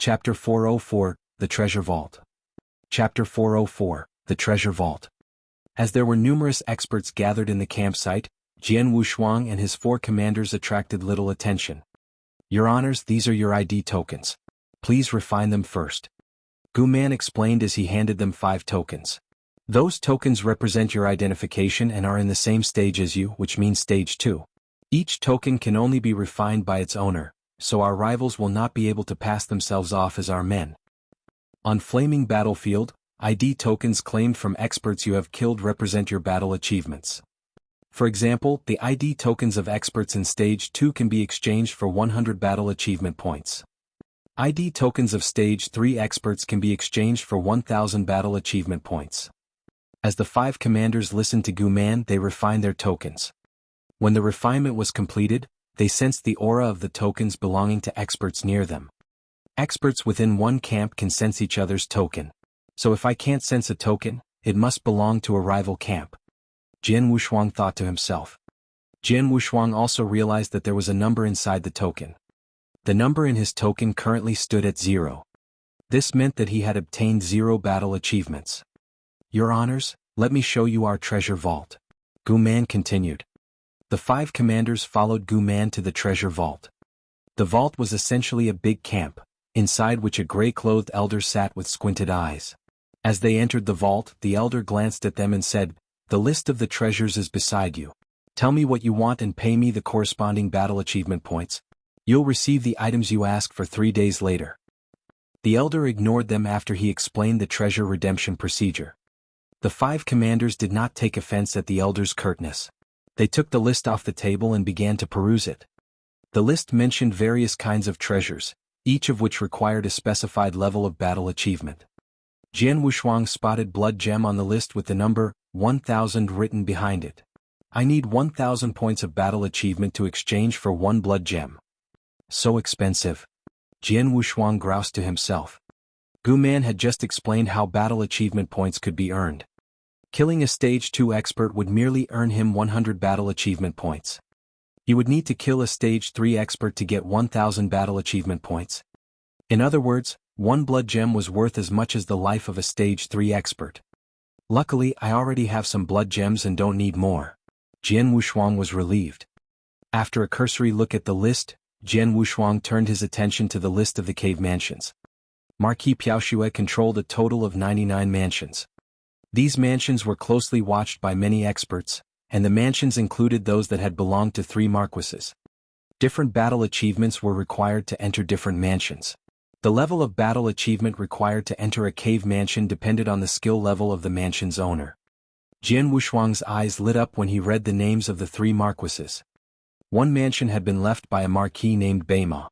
Chapter 404, The Treasure Vault. Chapter 404, The Treasure Vault. As there were numerous experts gathered in the campsite, Jian Wushuang and his 4 commanders attracted little attention. Your honors, these are your ID tokens. Please refine them first. Gu Man explained as he handed them 5 tokens. Those tokens represent your identification and are in the same stage as you, which means stage 2. Each token can only be refined by its owner, so our rivals will not be able to pass themselves off as our men. On Flaming Battlefield, ID tokens claimed from experts you have killed represent your battle achievements. For example, the ID tokens of experts in Stage 2 can be exchanged for 100 battle achievement points. ID tokens of Stage 3 experts can be exchanged for 1000 battle achievement points. As the 5 commanders listened to Gu Man, they refined their tokens. When the refinement was completed, they sensed the aura of the tokens belonging to experts near them. Experts within one camp can sense each other's token. So if I can't sense a token, it must belong to a rival camp. Jian Wushuang thought to himself. Jian Wushuang also realized that there was a number inside the token. The number in his token currently stood at 0. This meant that he had obtained 0 battle achievements. Your honors, let me show you our treasure vault. Gu Man continued. The 5 commanders followed Gu Man to the treasure vault. The vault was essentially a big camp, inside which a gray-clothed elder sat with squinted eyes. As they entered the vault, the elder glanced at them and said, "The list of the treasures is beside you. Tell me what you want and pay me the corresponding battle achievement points. You'll receive the items you ask for 3 days later." The elder ignored them after he explained the treasure redemption procedure. The 5 commanders did not take offense at the elder's curtness. They took the list off the table and began to peruse it. The list mentioned various kinds of treasures, each of which required a specified level of battle achievement. Jian Wushuang spotted blood gem on the list with the number 1000 written behind it. I need 1000 points of battle achievement to exchange for 1 blood gem. So expensive. Jian Wushuang groused to himself. Gu Man had just explained how battle achievement points could be earned. Killing a Stage 2 expert would merely earn him 100 battle achievement points. He would need to kill a Stage 3 expert to get 1000 battle achievement points. In other words, 1 blood gem was worth as much as the life of a Stage 3 expert. Luckily, I already have some blood gems and don't need more. Jian Wushuang was relieved. After a cursory look at the list, Jian Wushuang turned his attention to the list of the cave mansions. Marquis Piaoxue controlled a total of 99 mansions. These mansions were closely watched by many experts, and the mansions included those that had belonged to 3 marquises. Different battle achievements were required to enter different mansions. The level of battle achievement required to enter a cave mansion depended on the skill level of the mansion's owner. Jian Wushuang's eyes lit up when he read the names of the 3 marquises. One mansion had been left by a marquis named Beima.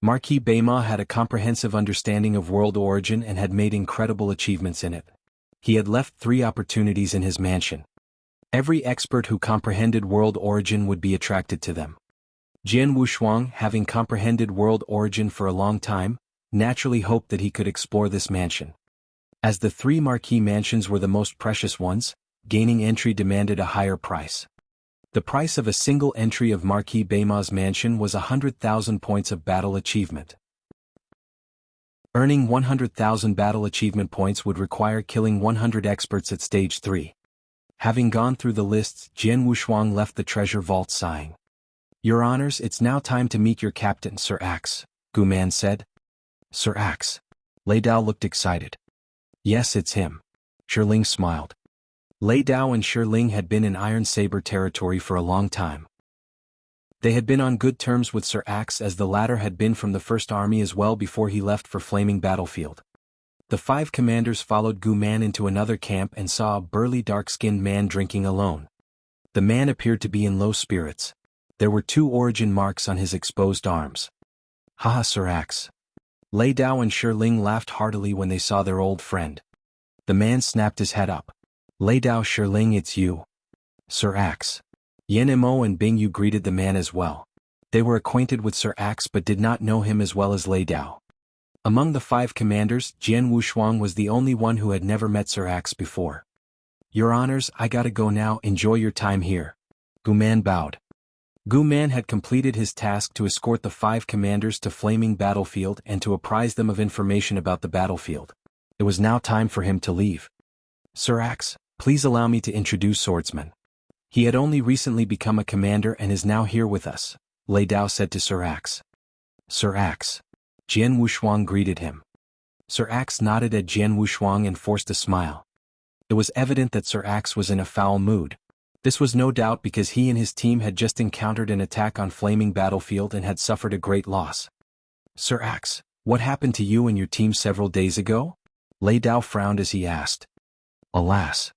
Marquis Beima had a comprehensive understanding of world origin and had made incredible achievements in it. He had left 3 opportunities in his mansion. Every expert who comprehended world origin would be attracted to them. Jian Wushuang, having comprehended world origin for a long time, naturally hoped that he could explore this mansion. As the 3 marquis mansions were the most precious ones, gaining entry demanded a higher price. The price of a single entry of Marquis Beima's mansion was 100,000 points of battle achievement. Earning 100,000 battle achievement points would require killing 100 experts at Stage 3. Having gone through the lists, Jian Wushuang left the treasure vault sighing. Your honors, it's now time to meet your captain, Sir Axe, Gu Man said. Sir Axe. Lei Dao looked excited. Yes, it's him. Shirling smiled. Lei Dao and Shirling had been in Iron Saber territory for a long time. They had been on good terms with Sir Axe as the latter had been from the First Army as well before he left for Flaming Battlefield. The 5 commanders followed Gu Man into another camp and saw a burly dark-skinned man drinking alone. The man appeared to be in low spirits. There were 2 origin marks on his exposed arms. Haha, Sir Axe. Lei Dao and Shirling laughed heartily when they saw their old friend. The man snapped his head up. Lei Dao, Shirling, it's you. Sir Axe. Yan Mo and Bing Yu greeted the man as well. They were acquainted with Sir Axe but did not know him as well as Lei Dao. Among the 5 commanders, Jian Wushuang was the only one who had never met Sir Axe before. Your honors, I gotta go now, enjoy your time here. Gu Man bowed. Gu Man had completed his task to escort the 5 commanders to Flaming Battlefield and to apprise them of information about the battlefield. It was now time for him to leave. Sir Axe, please allow me to introduce Swordsman. He had only recently become a commander and is now here with us, Lei Dao said to Sir Axe. Sir Axe. Jian Wushuang greeted him. Sir Axe nodded at Jian Wushuang and forced a smile. It was evident that Sir Axe was in a foul mood. This was no doubt because he and his team had just encountered an attack on Flaming Battlefield and had suffered a great loss. Sir Axe, what happened to you and your team several days ago? Lei Dao frowned as he asked. Alas.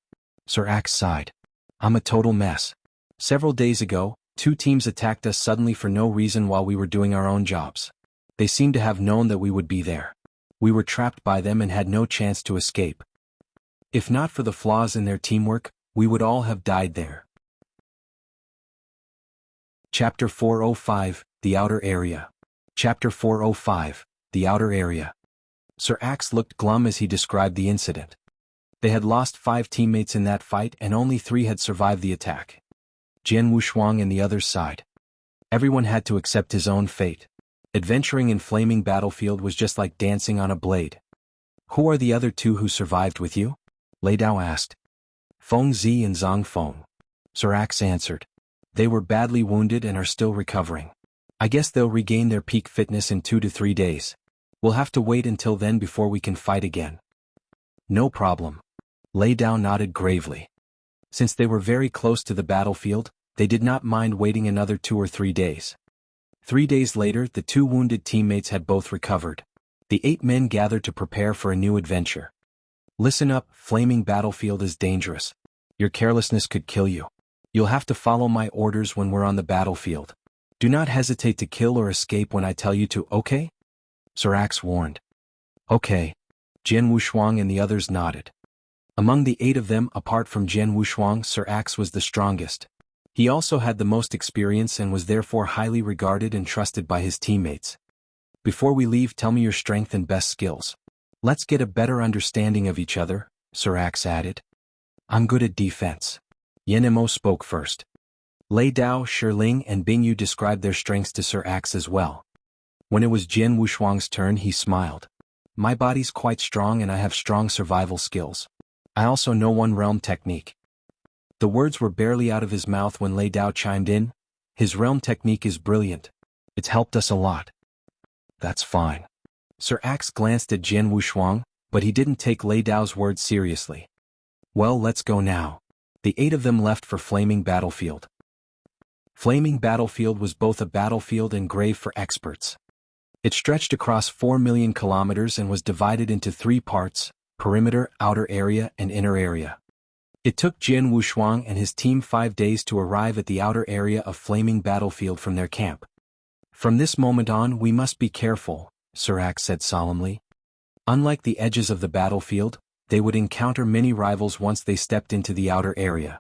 Sir Axe sighed. I'm a total mess. Several days ago, 2 teams attacked us suddenly for no reason while we were doing our own jobs. They seemed to have known that we would be there. We were trapped by them and had no chance to escape. If not for the flaws in their teamwork, we would all have died there. Chapter 405, The Outer Area. Chapter 405, The Outer Area. Sir Axe looked glum as he described the incident. They had lost 5 teammates in that fight and only 3 had survived the attack. Jian Wushuang and the others sighed. Everyone had to accept his own fate. Adventuring in Flaming Battlefield was just like dancing on a blade. Who are the other 2 who survived with you? Lei Dao asked. Feng Zi and Zhang Feng. Sir Axe answered. They were badly wounded and are still recovering. I guess they'll regain their peak fitness in 2 to 3 days. We'll have to wait until then before we can fight again. No problem. Lei Dao nodded gravely. Since they were very close to the battlefield, they did not mind waiting another 2 or 3 days. 3 days later, the 2 wounded teammates had both recovered. The 8 men gathered to prepare for a new adventure. Listen up, Flaming Battlefield is dangerous. Your carelessness could kill you. You'll have to follow my orders when we're on the battlefield. Do not hesitate to kill or escape when I tell you to, okay? Sir Axe warned. Okay. Jian Wushuang and the others nodded. Among the 8 of them, apart from Jian Wushuang, Sir Axe was the strongest. He also had the most experience and was therefore highly regarded and trusted by his teammates. Before we leave, tell me your strength and best skills. Let's get a better understanding of each other, Sir Axe added. I'm good at defense. Yan spoke first. Lei Dao, Shiling and Bingyu described their strengths to Sir Axe as well. When it was Jian Wushuang's turn, he smiled. My body's quite strong and I have strong survival skills. I also know one realm technique. The words were barely out of his mouth when Lei Dao chimed in. His realm technique is brilliant. It's helped us a lot. That's fine. Sir Axe glanced at Jian Wushuang, but he didn't take Lei Dao's words seriously. Well, let's go now. The 8 of them left for Flaming Battlefield. Flaming Battlefield was both a battlefield and grave for experts. It stretched across 4 million kilometers and was divided into 3 parts: perimeter, outer area, and inner area. It took Jian Wushuang and his team 5 days to arrive at the outer area of Flaming Battlefield from their camp. From this moment on, we must be careful, Sir Axe said solemnly. Unlike the edges of the battlefield, they would encounter many rivals once they stepped into the outer area.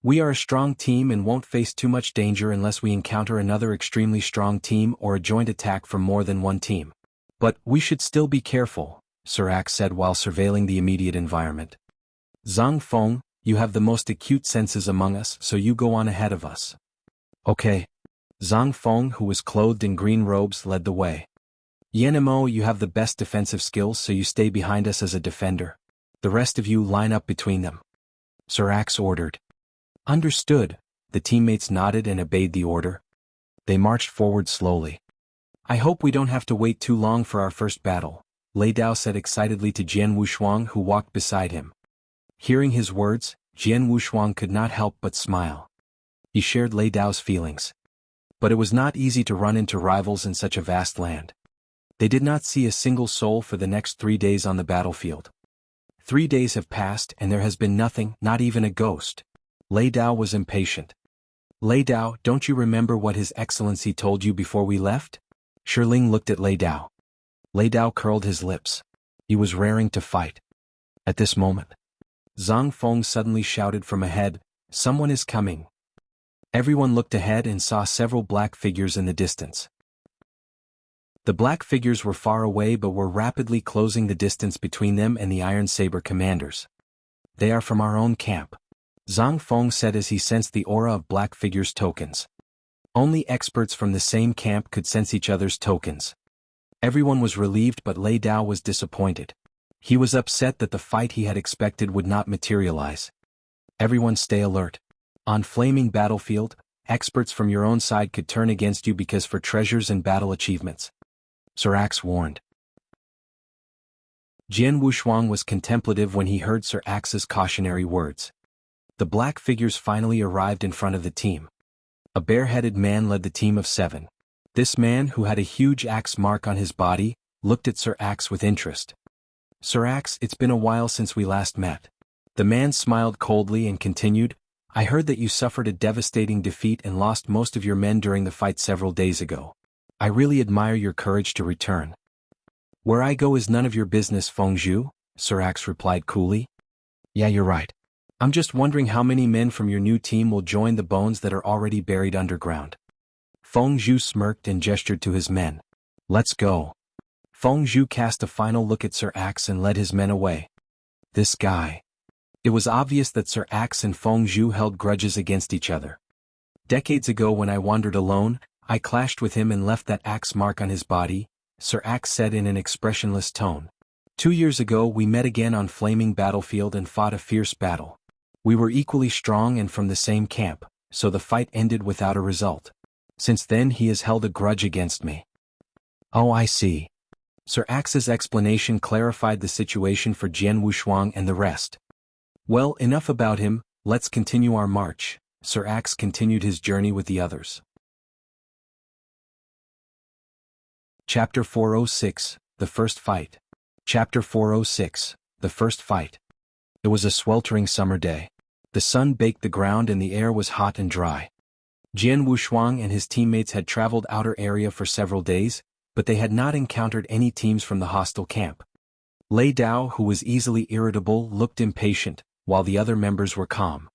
We are a strong team and won't face too much danger unless we encounter another extremely strong team or a joint attack from more than one team. But we should still be careful, Sir Axe said while surveilling the immediate environment. Zhang Feng, you have the most acute senses among us, so you go on ahead of us. Okay. Zhang Feng, who was clothed in green robes, led the way. Yanemo, you have the best defensive skills, so you stay behind us as a defender. The rest of you line up between them. Sir Axe ordered. Understood. The teammates nodded and obeyed the order. They marched forward slowly. I hope we don't have to wait too long for our first battle, Lei Dao said excitedly to Jian Wushuang, who walked beside him. Hearing his words, Jian Wushuang could not help but smile. He shared Lei Dao's feelings. But it was not easy to run into rivals in such a vast land. They did not see a single soul for the next 3 days on the battlefield. 3 days have passed and there has been nothing, not even a ghost. Lei Dao was impatient. Lei Dao, don't you remember what His Excellency told you before we left? Shiling looked at Lei Dao. Lei Dao curled his lips. He was raring to fight. At this moment, Zhang Feng suddenly shouted from ahead, someone is coming. Everyone looked ahead and saw several black figures in the distance. The black figures were far away but were rapidly closing the distance between them and the Iron Saber commanders. They are from our own camp, Zhang Feng said as he sensed the aura of black figures' tokens. Only experts from the same camp could sense each other's tokens. Everyone was relieved, but Lei Dao was disappointed. He was upset that the fight he had expected would not materialize. Everyone stay alert. On Flaming Battlefield, experts from your own side could turn against you because for treasures and battle achievements. Sir Axe warned. Jian Wushuang was contemplative when he heard Sir Axe's cautionary words. The black figures finally arrived in front of the team. A bare-headed man led the team of 7. This man, who had a huge axe mark on his body, looked at Sir Axe with interest. Sir Axe, it's been a while since we last met. The man smiled coldly and continued, I heard that you suffered a devastating defeat and lost most of your men during the fight several days ago. I really admire your courage to return. Where I go is none of your business, Fengzhu, Sir Axe replied coolly. Yeah, you're right. I'm just wondering how many men from your new team will join the bones that are already buried underground. Fengzhu smirked and gestured to his men. Let's go. Fengzhu cast a final look at Sir Axe and led his men away. This guy. It was obvious that Sir Axe and Fengzhu held grudges against each other. Decades ago when I wandered alone, I clashed with him and left that axe mark on his body, Sir Axe said in an expressionless tone. 2 years ago we met again on Flaming Battlefield and fought a fierce battle. We were equally strong and from the same camp, so the fight ended without a result. Since then he has held a grudge against me. Oh, I see. Sir Axe's explanation clarified the situation for Jian Wushuang and the rest. Well, enough about him, let's continue our march. Sir Axe continued his journey with the others. Chapter 406, The First Fight. Chapter 406, The First Fight. It was a sweltering summer day. The sun baked the ground and the air was hot and dry. Jian Wushuang and his teammates had traveled outer area for several days, but they had not encountered any teams from the hostile camp. Lei Dao, who was easily irritable, looked impatient, while the other members were calm.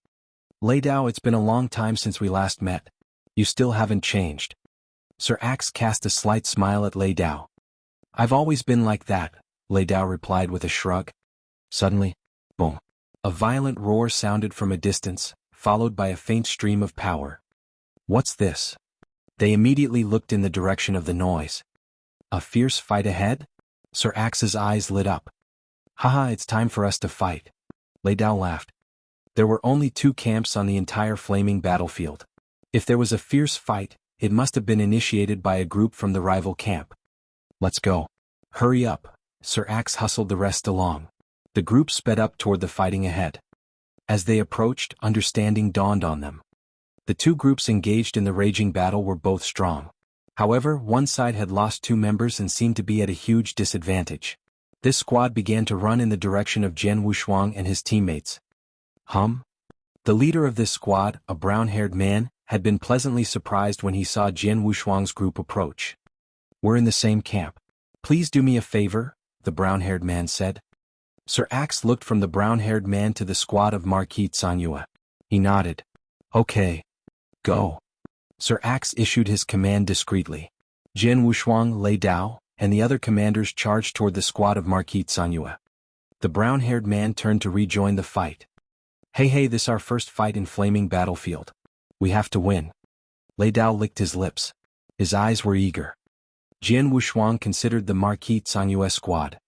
Lei Dao, it's been a long time since we last met. You still haven't changed. Sir Axe cast a slight smile at Lei Dao. I've always been like that, Lei Dao replied with a shrug. Suddenly, boom. A violent roar sounded from a distance, followed by a faint stream of power. What's this? They immediately looked in the direction of the noise. A fierce fight ahead? Sir Axe's eyes lit up. Haha, it's time for us to fight. Lei Dao laughed. There were only 2 camps on the entire Flaming Battlefield. If there was a fierce fight, it must have been initiated by a group from the rival camp. Let's go. Hurry up. Sir Axe hustled the rest along. The group sped up toward the fighting ahead. As they approached, understanding dawned on them. The 2 groups engaged in the raging battle were both strong. However, one side had lost 2 members and seemed to be at a huge disadvantage. This squad began to run in the direction of Jian Wushuang and his teammates. The leader of this squad, a brown-haired man, had been pleasantly surprised when he saw Jian Wushuang's group approach. We're in the same camp. Please do me a favor, the brown-haired man said. Sir Axe looked from the brown-haired man to the squad of Marquis Tsanyue. He nodded. Okay. Go. Sir Axe issued his command discreetly. Jian Wushuang, Lei Dao, and the other commanders charged toward the squad of Marquis Tsanyue. The brown-haired man turned to rejoin the fight. Hey, this our first fight in Flaming Battlefield. We have to win. Lei Dao licked his lips. His eyes were eager. Jian Wushuang considered the Marquis Tsanyue squad.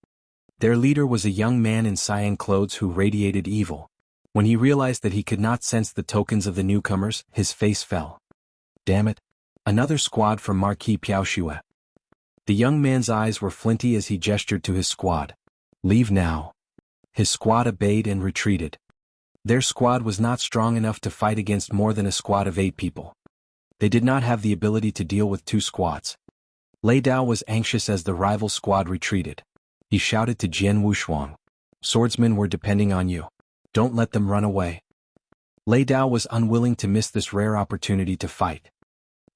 Their leader was a young man in cyan clothes who radiated evil. When he realized that he could not sense the tokens of the newcomers, his face fell. Damn it. Another squad from Marquis Piaoxue. The young man's eyes were flinty as he gestured to his squad. Leave now. His squad obeyed and retreated. Their squad was not strong enough to fight against more than a squad of 8 people. They did not have the ability to deal with 2 squads. Lei Dao was anxious as the rival squad retreated. He shouted to Jian Wushuang. Swordsmen, we're depending on you. Don't let them run away. Lei Dao was unwilling to miss this rare opportunity to fight.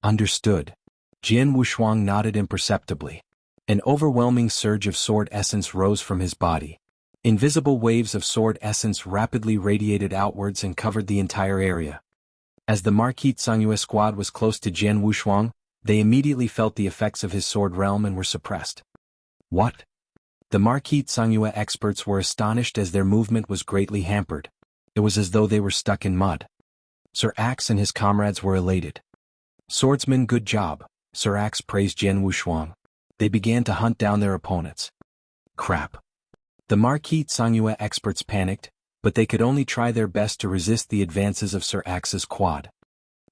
Understood. Jian Wushuang nodded imperceptibly. An overwhelming surge of sword essence rose from his body. Invisible waves of sword essence rapidly radiated outwards and covered the entire area. As the Marquis Tsanyue squad was close to Jian Wushuang, they immediately felt the effects of his sword realm and were suppressed. What? The Marquis Tsanyue experts were astonished as their movement was greatly hampered. It was as though they were stuck in mud. Sir Axe and his comrades were elated. Swordsman, good job, Sir Axe praised Jian Wushuang. They began to hunt down their opponents. Crap. The Marquis Tsangyue experts panicked, but they could only try their best to resist the advances of Sir Axe's quad.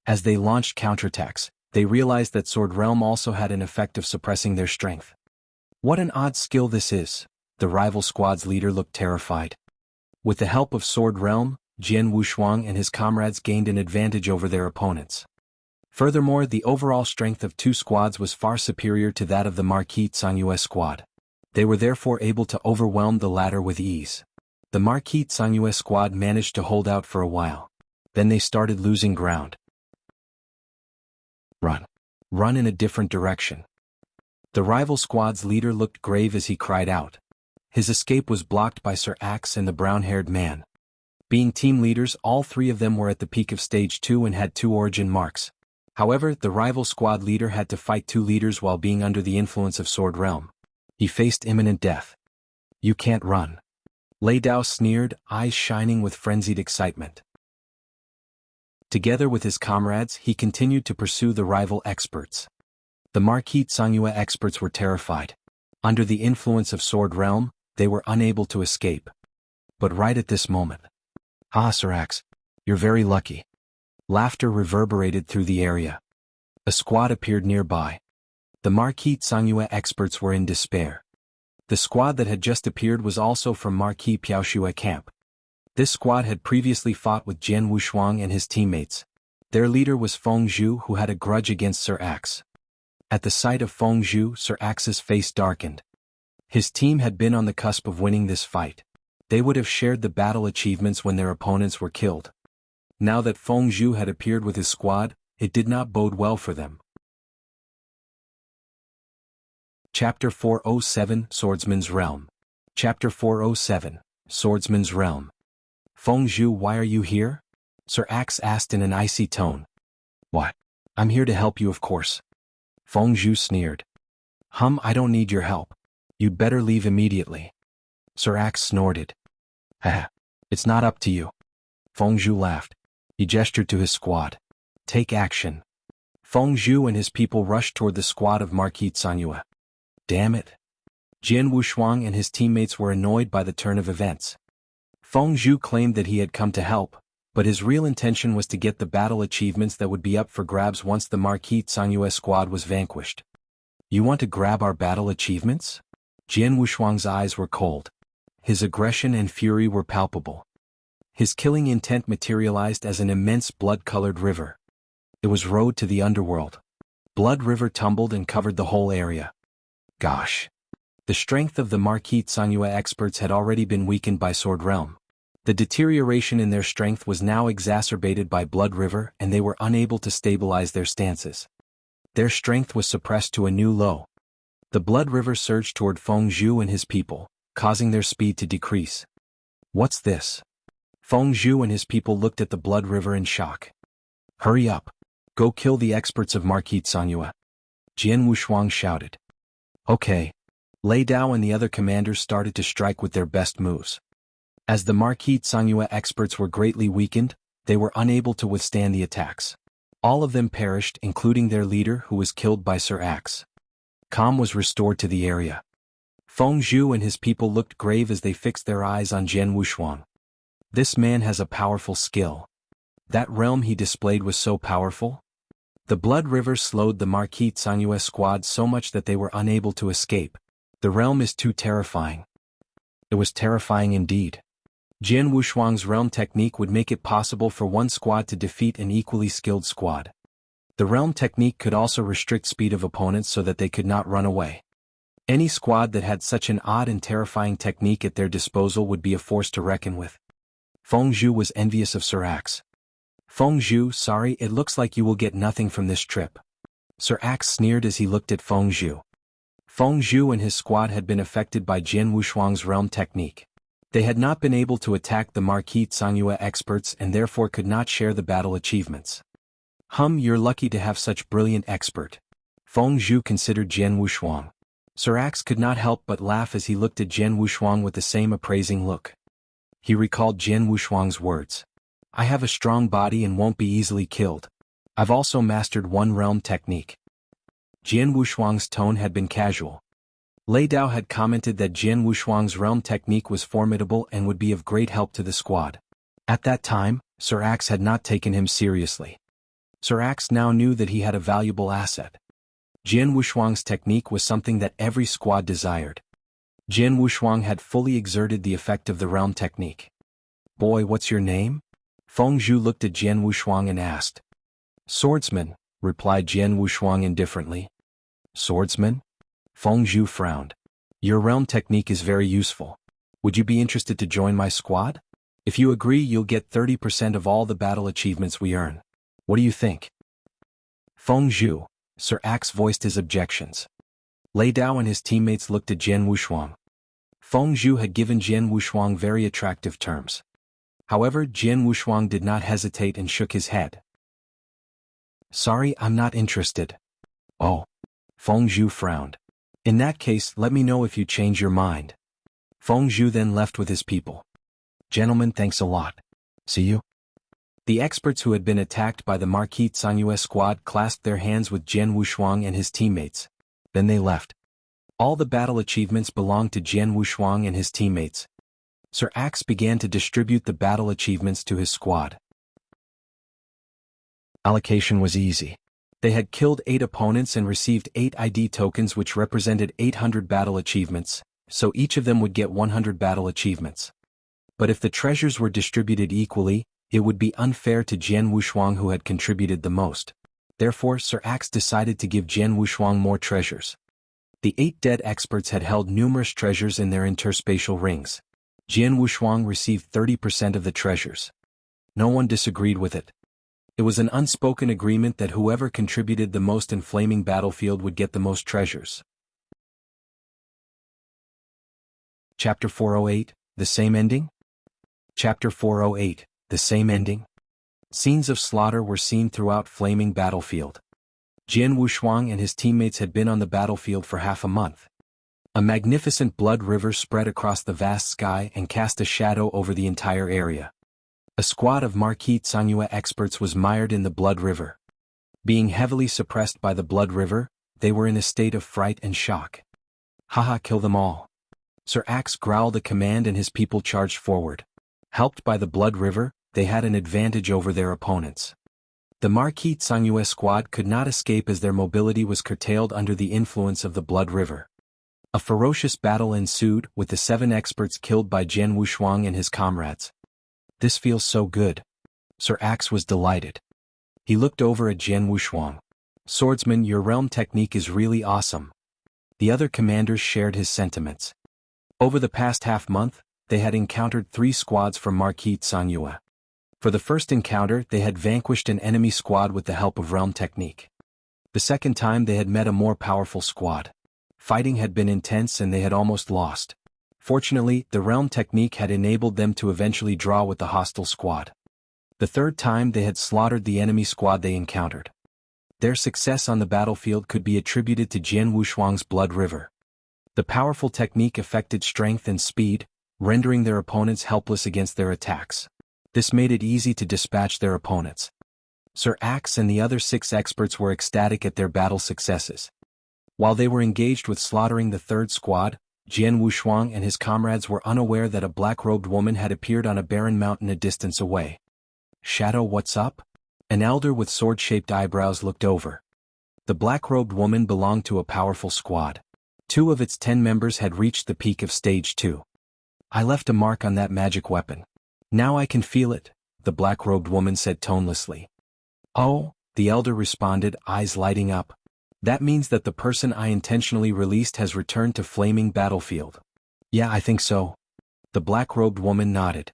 As they launched counterattacks, they realized that Sword Realm also had an effect of suppressing their strength. What an odd skill this is, the rival squad's leader looked terrified. With the help of Sword Realm, Jian Wushuang and his comrades gained an advantage over their opponents. Furthermore, the overall strength of two squads was far superior to that of the Marquis Tsangyue squad. They were therefore able to overwhelm the latter with ease. The Marquis Tsangyue squad managed to hold out for a while. Then they started losing ground. Run. Run in a different direction. The rival squad's leader looked grave as he cried out. His escape was blocked by Sir Axe and the brown-haired man. Being team leaders, all three of them were at the peak of Stage 2 and had 2 origin marks. However, the rival squad leader had to fight 2 leaders while being under the influence of Sword Realm. He faced imminent death. You can't run. Lei Dao sneered, eyes shining with frenzied excitement. Together with his comrades, he continued to pursue the rival experts. The Marquis Tsangyue experts were terrified. Under the influence of Sword Realm, they were unable to escape. But right at this moment. Ah, Sir Axe, you're very lucky. Laughter reverberated through the area. A squad appeared nearby. The Marquis Tsangyue experts were in despair. The squad that had just appeared was also from Marquis Piaoxue camp. This squad had previously fought with Jian Wushuang and his teammates. Their leader was Feng Zhu, who had a grudge against Sir Axe. At the sight of Feng Zhu, Sir Axe's face darkened. His team had been on the cusp of winning this fight. They would have shared the battle achievements when their opponents were killed. Now that Feng Zhu had appeared with his squad, it did not bode well for them. Chapter 407, Swordsman's Realm. Chapter 407, Swordsman's Realm. Feng Zhu, why are you here? Sir Axe asked in an icy tone. What? I'm here to help you, of course. Feng Zhu sneered. I don't need your help. You'd better leave immediately. Sir Axe snorted. Haha, it's not up to you. Feng Zhu laughed. He gestured to his squad. Take action. Feng Zhu and his people rushed toward the squad of Marquis Tsangyue. Damn it. Jian Wushuang and his teammates were annoyed by the turn of events. Feng Zhu claimed that he had come to help, but his real intention was to get the battle achievements that would be up for grabs once the Marquis Tsangyue squad was vanquished. You want to grab our battle achievements? Jian Wushuang's eyes were cold. His aggression and fury were palpable. His killing intent materialized as an immense blood-colored river. It was road to the underworld. Blood River tumbled and covered the whole area. Gosh. The strength of the Marquis Tsangyue experts had already been weakened by Sword Realm. The deterioration in their strength was now exacerbated by Blood River, and they were unable to stabilize their stances. Their strength was suppressed to a new low. The Blood River surged toward Feng Zhu and his people, causing their speed to decrease. What's this? Feng Zhu and his people looked at the Blood River in shock. Hurry up. Go kill the experts of Marquis Tsangyue. Jian Wushuang shouted. Okay. Lei Dao and the other commanders started to strike with their best moves. As the Marquis Tsangyue experts were greatly weakened, they were unable to withstand the attacks. All of them perished, including their leader, who was killed by Sir Axe. Calm was restored to the area. Feng Zhu and his people looked grave as they fixed their eyes on Jian Wushuang. This man has a powerful skill. That realm he displayed was so powerful. The Blood River slowed the Marquis Tsangyue squad so much that they were unable to escape. The realm is too terrifying. It was terrifying indeed. Jian Wushuang's realm technique would make it possible for one squad to defeat an equally skilled squad. The realm technique could also restrict speed of opponents so that they could not run away. Any squad that had such an odd and terrifying technique at their disposal would be a force to reckon with. Feng Zhu was envious of Sir Axe. Feng Zhu, sorry, it looks like you will get nothing from this trip. Sir Axe sneered as he looked at Feng Zhu. Feng Zhu and his squad had been affected by Jian Wushuang's realm technique. They had not been able to attack the Marquis Tsangyue experts and therefore could not share the battle achievements. You're lucky to have such brilliant expert. Feng Zhu considered Jian Wushuang. Sir Axe could not help but laugh as he looked at Jian Wushuang with the same appraising look. He recalled Jian Wushuang's words. I have a strong body and won't be easily killed. I've also mastered one realm technique. Jian Wushuang's tone had been casual. Lei Dao had commented that Jian Wushuang's realm technique was formidable and would be of great help to the squad. At that time, Sir Axe had not taken him seriously. Sir Axe now knew that he had a valuable asset. Jian Wushuang's technique was something that every squad desired. Jian Wushuang had fully exerted the effect of the realm technique. "Boy, what's your name?" Feng Zhu looked at Jian Wushuang and asked. "Swordsman," replied Jian Wushuang indifferently. "Swordsman?" Feng Zhu frowned. "Your realm technique is very useful. Would you be interested to join my squad? If you agree, you'll get 30% of all the battle achievements we earn. What do you think?" Feng Zhu, Sir Axe voiced his objections. Lei Dao and his teammates looked at Jian Wushuang. Feng Zhu had given Jian Wushuang very attractive terms. However, Jian Wushuang did not hesitate and shook his head. "Sorry, I'm not interested." "Oh." Feng Zhu frowned. "In that case, let me know if you change your mind." Feng Zhu then left with his people. "Gentlemen, thanks a lot. See you." The experts who had been attacked by the Marquis Tsangyu squad clasped their hands with Jian Wushuang and his teammates. Then they left. All the battle achievements belonged to Jian Wushuang and his teammates. Sir Axe began to distribute the battle achievements to his squad. Allocation was easy. They had killed 8 opponents and received 8 ID tokens, which represented 800 battle achievements, so each of them would get 100 battle achievements. But if the treasures were distributed equally, it would be unfair to Jian Wushuang, who had contributed the most. Therefore, Sir Axe decided to give Jian Wushuang more treasures. The 8 dead experts had held numerous treasures in their interspatial rings. Jian Wushuang received 30% of the treasures. No one disagreed with it. It was an unspoken agreement that whoever contributed the most in Flaming Battlefield would get the most treasures. Chapter 408, The Same Ending? Chapter 408, The Same Ending? Scenes of slaughter were seen throughout Flaming Battlefield. Jian Wushuang and his teammates had been on the battlefield for half a month. A magnificent blood river spread across the vast sky and cast a shadow over the entire area. A squad of Marquis Tsangyu experts was mired in the blood river. Being heavily suppressed by the blood river, they were in a state of fright and shock. "Haha, kill them all." Sir Axe growled a command and his people charged forward. Helped by the blood river, they had an advantage over their opponents. The Marquis Tsangyu squad could not escape as their mobility was curtailed under the influence of the blood river. A ferocious battle ensued, with the 7 experts killed by Jian Wushuang and his comrades. "This feels so good." Sir Axe was delighted. He looked over at Jian Wushuang. "Swordsman, your realm technique is really awesome." The other commanders shared his sentiments. Over the past half-month, they had encountered 3 squads from Marquis Tsangyu. For the first encounter, they had vanquished an enemy squad with the help of realm technique. The second time they had met a more powerful squad. Fighting had been intense and they had almost lost. Fortunately, the realm technique had enabled them to eventually draw with the hostile squad. The third time they had slaughtered the enemy squad they encountered. Their success on the battlefield could be attributed to Jian Wushuang's blood river. The powerful technique affected strength and speed, rendering their opponents helpless against their attacks. This made it easy to dispatch their opponents. Sir Axe and the other 6 experts were ecstatic at their battle successes. While they were engaged with slaughtering the third squad, Jian Wushuang and his comrades were unaware that a black-robed woman had appeared on a barren mountain a distance away. "Shadow, what's up?" An elder with sword-shaped eyebrows looked over. The black-robed woman belonged to a powerful squad. 2 of its 10 members had reached the peak of Stage 2. "I left a mark on that magic weapon. Now I can feel it," the black-robed woman said tonelessly. "Oh," the elder responded, eyes lighting up. "That means that the person I intentionally released has returned to Flaming Battlefield." "Yeah, I think so." The black-robed woman nodded.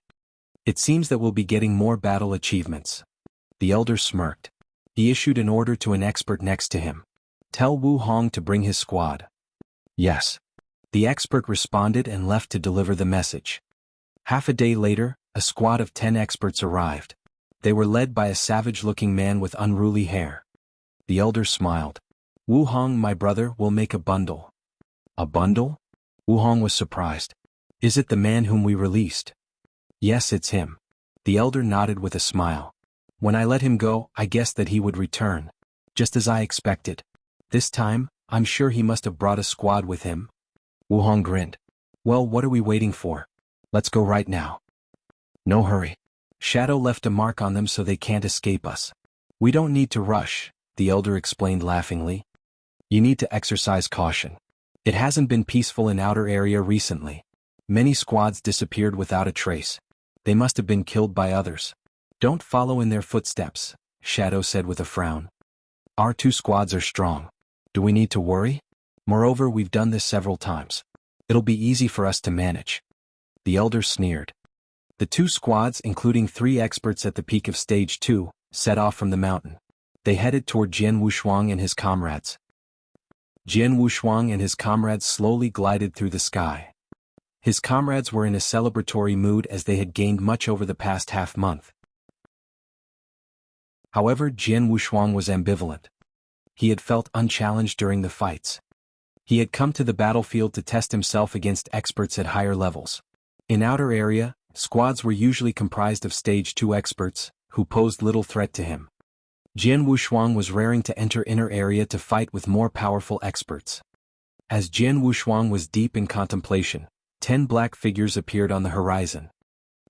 "It seems that we'll be getting more battle achievements." The elder smirked. He issued an order to an expert next to him. "Tell Wu Hong to bring his squad." "Yes." The expert responded and left to deliver the message. Half a day later, a squad of 10 experts arrived. They were led by a savage-looking man with unruly hair. The elder smiled. "Wu Hong, my brother, will make a bundle." "A bundle?" Wu Hong was surprised. "Is it the man whom we released?" "Yes, it's him." The elder nodded with a smile. When I let him go, I guessed that he would return. Just as I expected. This time, I'm sure he must have brought a squad with him. Wushuang grinned. Well, what are we waiting for? Let's go right now. No hurry. Shadow left a mark on them so they can't escape us. We don't need to rush, the elder explained laughingly. You need to exercise caution. It hasn't been peaceful in outer area recently. Many squads disappeared without a trace. They must have been killed by others. Don't follow in their footsteps, Shadow said with a frown. Our 2 squads are strong. Do we need to worry? Moreover, we've done this several times. It'll be easy for us to manage. The elder sneered. The 2 squads, including 3 experts at the peak of Stage 2, set off from the mountain. They headed toward Jian Wushuang and his comrades. Jian Wushuang and his comrades slowly glided through the sky. His comrades were in a celebratory mood as they had gained much over the past half-month. However, Jian Wushuang was ambivalent. He had felt unchallenged during the fights. He had come to the battlefield to test himself against experts at higher levels. In outer area, squads were usually comprised of Stage 2 experts, who posed little threat to him. Jian Wushuang was raring to enter inner area to fight with more powerful experts. As Jian Wushuang was deep in contemplation, 10 black figures appeared on the horizon.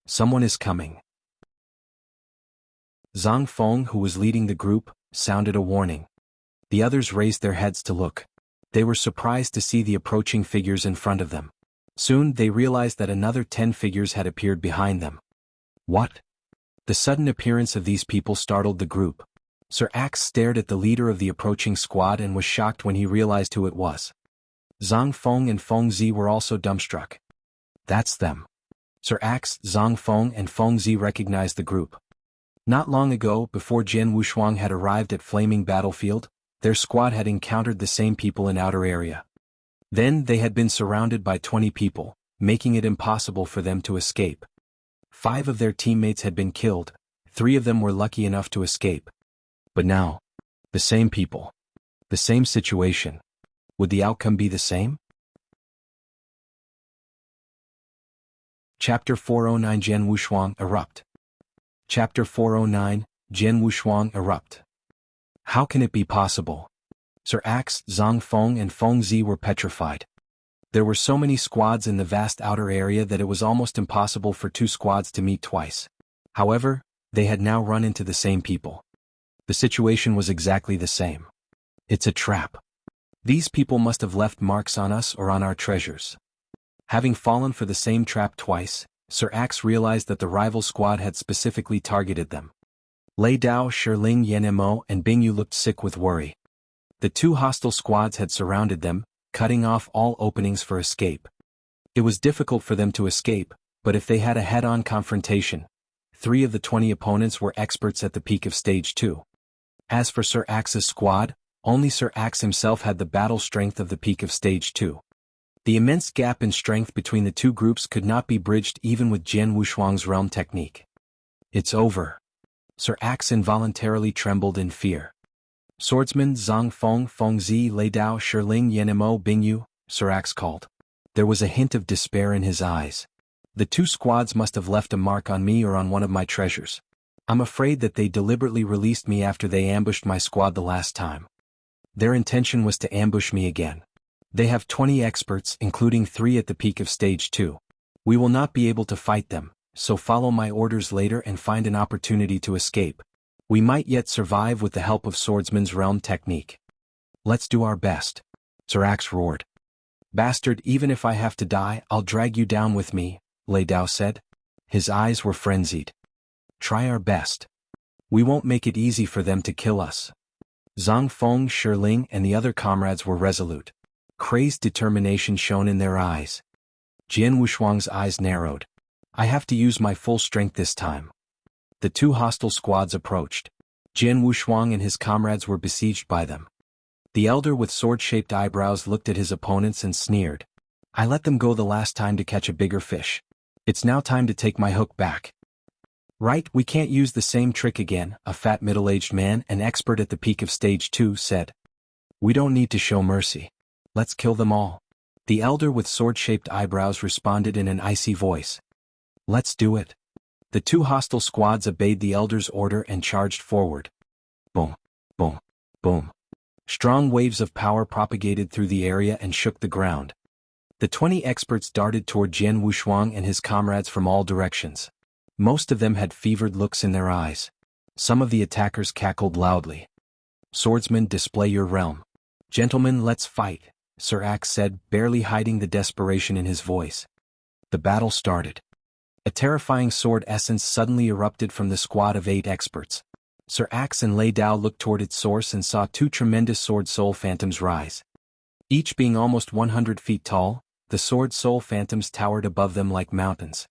Someone is coming. Zhang Feng, who was leading the group, sounded a warning. The others raised their heads to look. They were surprised to see the approaching figures in front of them. Soon they realized that another 10 figures had appeared behind them. What? The sudden appearance of these people startled the group. Sir Axe stared at the leader of the approaching squad and was shocked when he realized who it was. Zhang Feng and Feng Zi were also dumbstruck. That's them. Sir Axe, Zhang Feng and Feng Zi recognized the group. Not long ago, before Jian Wushuang had arrived at Flaming Battlefield, their squad had encountered the same people in outer area. Then they had been surrounded by 20 people, making it impossible for them to escape. 5 of their teammates had been killed, 3 of them were lucky enough to escape. But now, the same people. The same situation. Would the outcome be the same? Chapter 409 Jian Wushuang Erupt. Chapter 409, Jian Wushuang Erupt. How can it be possible? Sir Axe, Zhang Feng and Feng Zi were petrified. There were so many squads in the vast outer area that it was almost impossible for 2 squads to meet twice. However, they had now run into the same people. The situation was exactly the same. It's a trap. These people must have left marks on us or on our treasures. Having fallen for the same trap twice, Sir Axe realized that the rival squad had specifically targeted them. Lei Dao, Shiling Yanmo and Bingyu looked sick with worry. The 2 hostile squads had surrounded them, cutting off all openings for escape. It was difficult for them to escape, but if they had a head-on confrontation, 3 of the 20 opponents were experts at the peak of Stage 2. As for Sir Axe's squad, only Sir Axe himself had the battle strength of the peak of Stage 2. The immense gap in strength between the 2 groups could not be bridged even with Jian Wushuang's realm technique. It's over. Sir Axe involuntarily trembled in fear. Swordsman, Zhang Feng, Feng Zi, Lei Dao, Shiling Yanmo, Bingyu, Sir Axe called. There was a hint of despair in his eyes. The 2 squads must have left a mark on me or on one of my treasures. I'm afraid that they deliberately released me after they ambushed my squad the last time. Their intention was to ambush me again. They have 20 experts, including 3 at the peak of Stage 2. We will not be able to fight them, so follow my orders later and find an opportunity to escape. We might yet survive with the help of Swordsman's realm technique. Let's do our best. Sir Axe roared. Bastard, even if I have to die, I'll drag you down with me, Lei Dao said. His eyes were frenzied. Try our best. We won't make it easy for them to kill us. Zhang Feng, Shiling and the other comrades were resolute. Crazed determination shone in their eyes. Jian Wushuang's eyes narrowed. I have to use my full strength this time. The 2 hostile squads approached. Jian Wushuang and his comrades were besieged by them. The elder with sword-shaped eyebrows looked at his opponents and sneered. I let them go the last time to catch a bigger fish. It's now time to take my hook back. Right, we can't use the same trick again, a fat middle-aged man, an expert at the peak of Stage 2, said. We don't need to show mercy. Let's kill them all. The elder with sword-shaped eyebrows responded in an icy voice. Let's do it. The two hostile squads obeyed the elder's order and charged forward. Boom, boom, boom. Strong waves of power propagated through the area and shook the ground. The 20 experts darted toward Jian Wushuang and his comrades from all directions. Most of them had fevered looks in their eyes. Some of the attackers cackled loudly. "Swordsman, display your realm." "Gentlemen, let's fight," Sir Axe said, barely hiding the desperation in his voice. The battle started. A terrifying sword essence suddenly erupted from the squad of 8 experts. Sir Axe and Lei Dao looked toward its source and saw 2 tremendous sword soul phantoms rise. Each being almost 100 feet tall, the sword soul phantoms towered above them like mountains.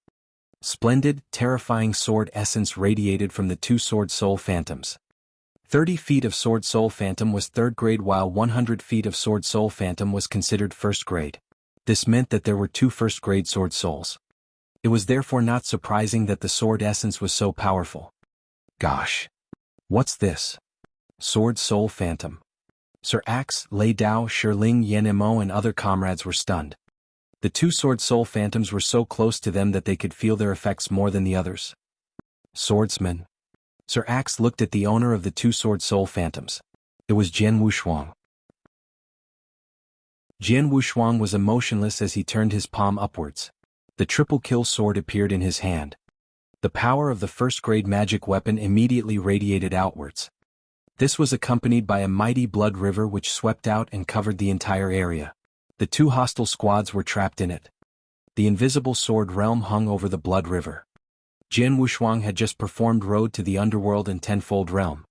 Splendid, terrifying sword essence radiated from the 2 sword soul phantoms. 30 feet of sword soul phantom was 3rd grade, while 100 feet of sword soul phantom was considered 1st grade. This meant that there were 2 1st grade sword souls. It was therefore not surprising that the sword essence was so powerful. Gosh! What's this? Sword soul phantom. Sir Axe, Lei Dao, Shirling, Yan Mo and other comrades were stunned. The 2 sword soul phantoms were so close to them that they could feel their effects more than the others. Swordsman. Sir Axe looked at the owner of the 2 sword soul phantoms. It was Jian Wushuang. Jian Wushuang was emotionless as he turned his palm upwards. The triple kill sword appeared in his hand. The power of the 1st grade magic weapon immediately radiated outwards. This was accompanied by a mighty blood river which swept out and covered the entire area. The 2 hostile squads were trapped in it. The invisible sword realm hung over the blood river. Jian Wushuang had just performed Road to the Underworld and Tenfold Realm.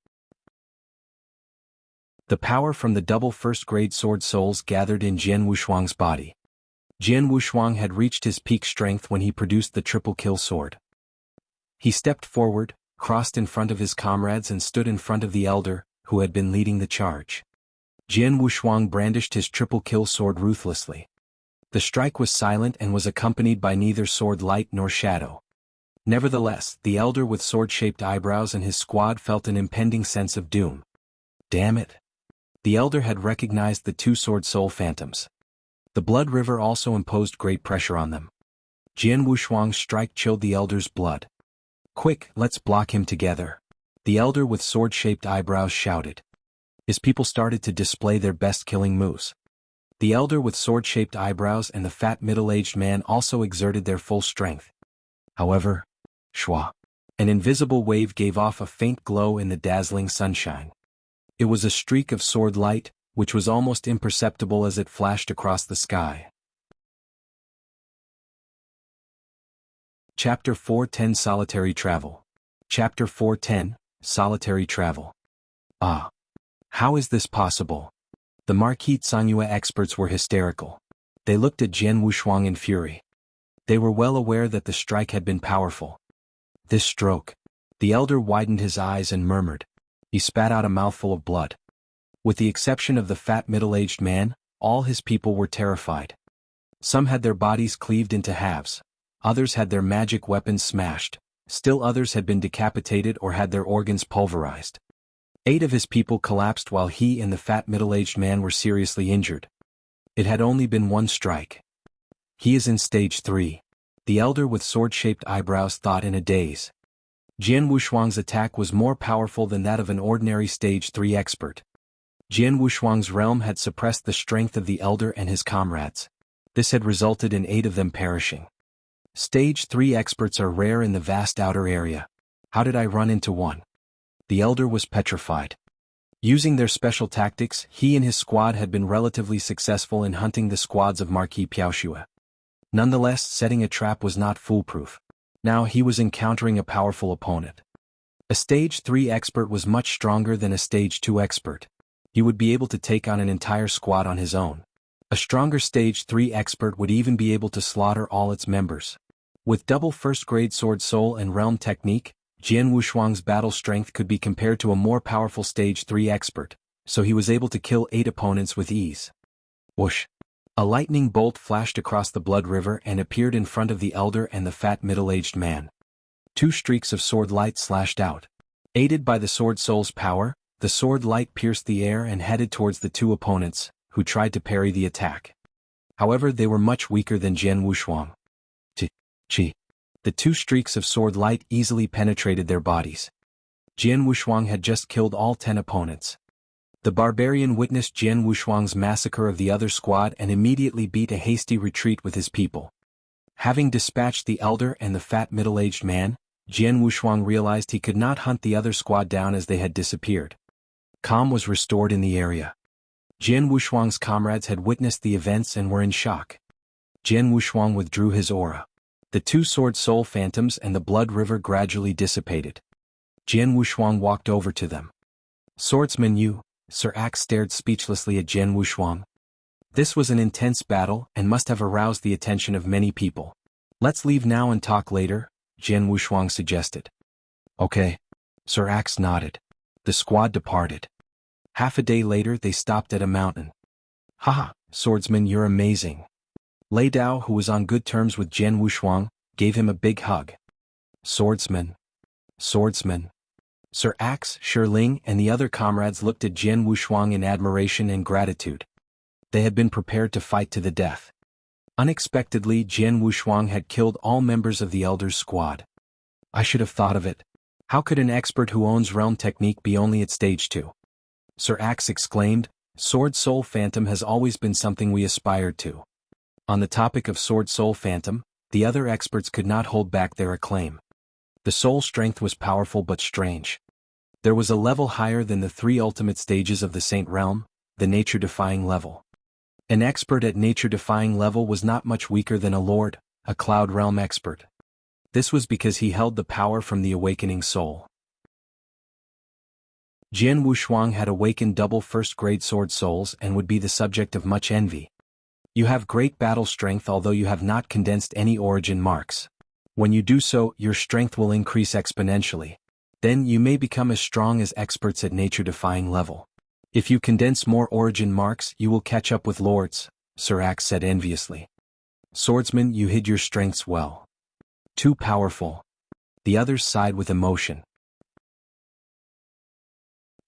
The power from the double 1st grade sword souls gathered in Jian Wushuang's body. Jian Wushuang had reached his peak strength when he produced the triple kill sword. He stepped forward, crossed in front of his comrades and stood in front of the elder, who had been leading the charge. Jian Wushuang brandished his triple kill sword ruthlessly. The strike was silent and was accompanied by neither sword light nor shadow. Nevertheless, the elder with sword-shaped eyebrows and his squad felt an impending sense of doom. Damn it! The elder had recognized the 2 sword soul phantoms. The blood river also imposed great pressure on them. Jian Wushuang's strike chilled the elder's blood. "Quick, let's block him together," the elder with sword-shaped eyebrows shouted. His people started to display their best killing moves. The elder with sword-shaped eyebrows and the fat middle-aged man also exerted their full strength. However, Shua, an invisible wave gave off a faint glow in the dazzling sunshine. It was a streak of sword light, which was almost imperceptible as it flashed across the sky. Chapter 410 Solitary Travel. Chapter 410 Solitary Travel. Ah! How is this possible? The Marquis Tsangyue experts were hysterical. They looked at Jian Wushuang in fury. They were well aware that the strike had been powerful. This stroke. The elder widened his eyes and murmured. He spat out a mouthful of blood. With the exception of the fat middle-aged man, all his people were terrified. Some had their bodies cleaved into halves. Others had their magic weapons smashed. Still others had been decapitated or had their organs pulverized. 8 of his people collapsed while he and the fat middle-aged man were seriously injured. It had only been 1 strike. He is in stage 3. The elder with sword-shaped eyebrows thought in a daze. Jian Wushuang's attack was more powerful than that of an ordinary stage 3 expert. Jian Wushuang's realm had suppressed the strength of the elder and his comrades. This had resulted in 8 of them perishing. Stage 3 experts are rare in the vast outer area. How did I run into one? The elder was petrified. Using their special tactics, he and his squad had been relatively successful in hunting the squads of Marquis Piaoxue. Nonetheless, setting a trap was not foolproof. Now he was encountering a powerful opponent. A stage 3 expert was much stronger than a stage 2 expert. He would be able to take on an entire squad on his own. A stronger stage 3 expert would even be able to slaughter all its members. With double 1st grade sword soul and realm technique, Jian Wushuang's battle strength could be compared to a more powerful stage 3 expert, so he was able to kill 8 opponents with ease. Whoosh! A lightning bolt flashed across the blood river and appeared in front of the elder and the fat middle-aged man. 2 streaks of sword light slashed out. Aided by the sword soul's power, the sword light pierced the air and headed towards the 2 opponents, who tried to parry the attack. However, they were much weaker than Jian Wushuang. Chi. The 2 streaks of sword light easily penetrated their bodies. Jian Wushuang had just killed all 10 opponents. The barbarian witnessed Jian Wushuang's massacre of the other squad and immediately beat a hasty retreat with his people. Having dispatched the elder and the fat middle-aged man, Jian Wushuang realized he could not hunt the other squad down as they had disappeared. Calm was restored in the area. Jian Wushuang's comrades had witnessed the events and were in shock. Jian Wushuang withdrew his aura. The 2 sword soul phantoms and the blood river gradually dissipated. Jian Wushuang walked over to them. "Swordsman, you," Sir Axe stared speechlessly at Jian Wushuang. This was an intense battle and must have aroused the attention of many people. "Let's leave now and talk later," Jian Wushuang suggested. "Okay." Sir Axe nodded. The squad departed. Half a day later they stopped at a mountain. "Haha, Swordsman, you're amazing." Lei Dao, who was on good terms with Jian Wushuang, gave him a big hug. "Swordsman. Swordsman." Sir Axe, Shi Ling and the other comrades looked at Jian Wushuang in admiration and gratitude. They had been prepared to fight to the death. Unexpectedly, Jian Wushuang had killed all members of the Elder's squad. "I should have thought of it. How could an expert who owns realm technique be only at stage 2? Sir Axe exclaimed, "Sword Soul Phantom has always been something we aspired to." On the topic of Sword Soul Phantom, the other experts could not hold back their acclaim. The soul strength was powerful but strange. There was a level higher than the 3 ultimate stages of the Saint Realm, the nature-defying level. An expert at nature-defying level was not much weaker than a lord, a Cloud Realm expert. This was because he held the power from the awakening soul. Jian Wushuang had awakened double first-grade sword souls and would be the subject of much envy. "You have great battle strength although you have not condensed any origin marks. When you do so, your strength will increase exponentially. Then you may become as strong as experts at nature-defying level. If you condense more origin marks, you will catch up with lords," Sir Axe said enviously. "Swordsman, you hid your strengths well. Too powerful." The others sighed with emotion.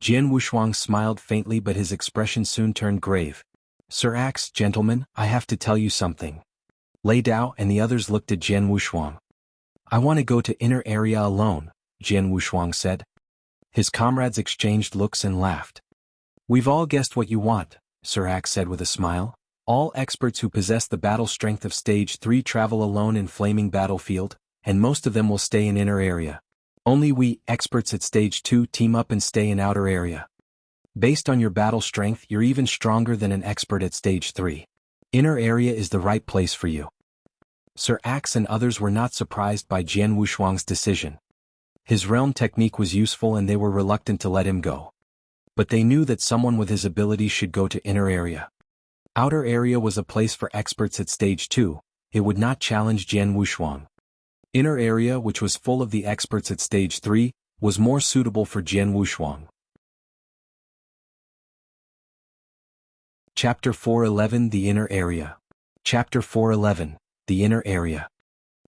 Jian Wushuang smiled faintly but his expression soon turned grave. "Sir Axe, gentlemen, I have to tell you something." Lei Dao and the others looked at Jian Wushuang. "I want to go to inner area alone," Jian Wushuang said. His comrades exchanged looks and laughed. "We've all guessed what you want," Sir Axe said with a smile. "All experts who possess the battle strength of stage 3 travel alone in flaming battlefield, and most of them will stay in inner area. Only we, experts at stage 2, team up and stay in outer area. Based on your battle strength, you're even stronger than an expert at stage 3. Inner area is the right place for you." Sir Axe and others were not surprised by Jian Wushuang's decision. His realm technique was useful and they were reluctant to let him go. But they knew that someone with his abilities should go to inner area. Outer area was a place for experts at stage 2, it would not challenge Jian Wushuang. Inner area, which was full of the experts at stage 3, was more suitable for Jian Wushuang. Chapter 411 The Inner Area. Chapter 411 The Inner Area.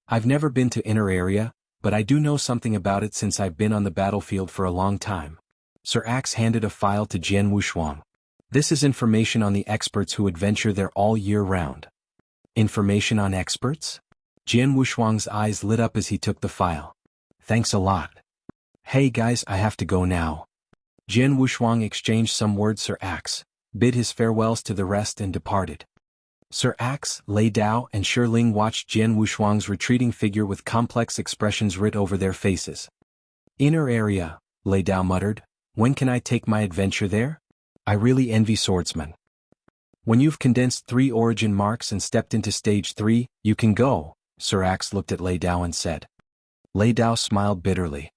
I've never been to inner area, but I do know something about it since I've been on the battlefield for a long time. Sir Axe handed a file to Jian Wushuang. "This is information on the experts who adventure there all year round." "Information on experts?" Jian Wushuang's eyes lit up as he took the file. "Thanks a lot. Hey guys, I have to go now." Jian Wushuang exchanged some words Sir Axe, bid his farewells to the rest and departed. Sir Axe, Lei Dao and Shi Ling watched Jian Wushuang's retreating figure with complex expressions writ over their faces. "Inner area," Lei Dao muttered. "When can I take my adventure there? I really envy swordsmen." "When you've condensed 3 origin marks and stepped into stage 3, you can go," Sir Axe looked at Lei Dao and said. Lei Dao smiled bitterly.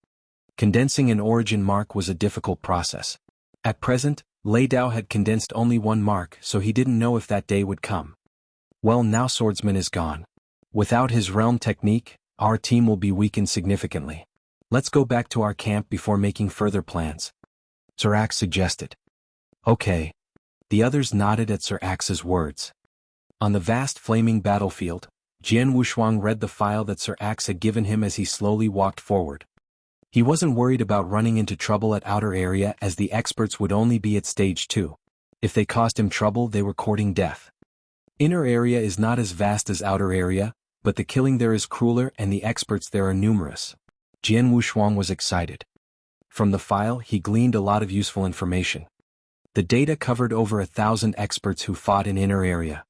Condensing an origin mark was a difficult process. At present, Lei Dao had condensed only 1 mark, so he didn't know if that day would come. Well, now Swordsman is gone. Without his realm technique, our team will be weakened significantly. Let's go back to our camp before making further plans, Sir Axe suggested. Okay. The others nodded at Sir Axe's words. On the vast flaming battlefield, Jian Wushuang read the file that Sir Axe had given him as he slowly walked forward. He wasn't worried about running into trouble at outer area as the experts would only be at stage 2. If they caused him trouble, they were courting death. Inner area is not as vast as outer area, but the killing there is crueler and the experts there are numerous. Jian Wushuang was excited. From the file he gleaned a lot of useful information. The data covered over 1,000 experts who fought in inner area.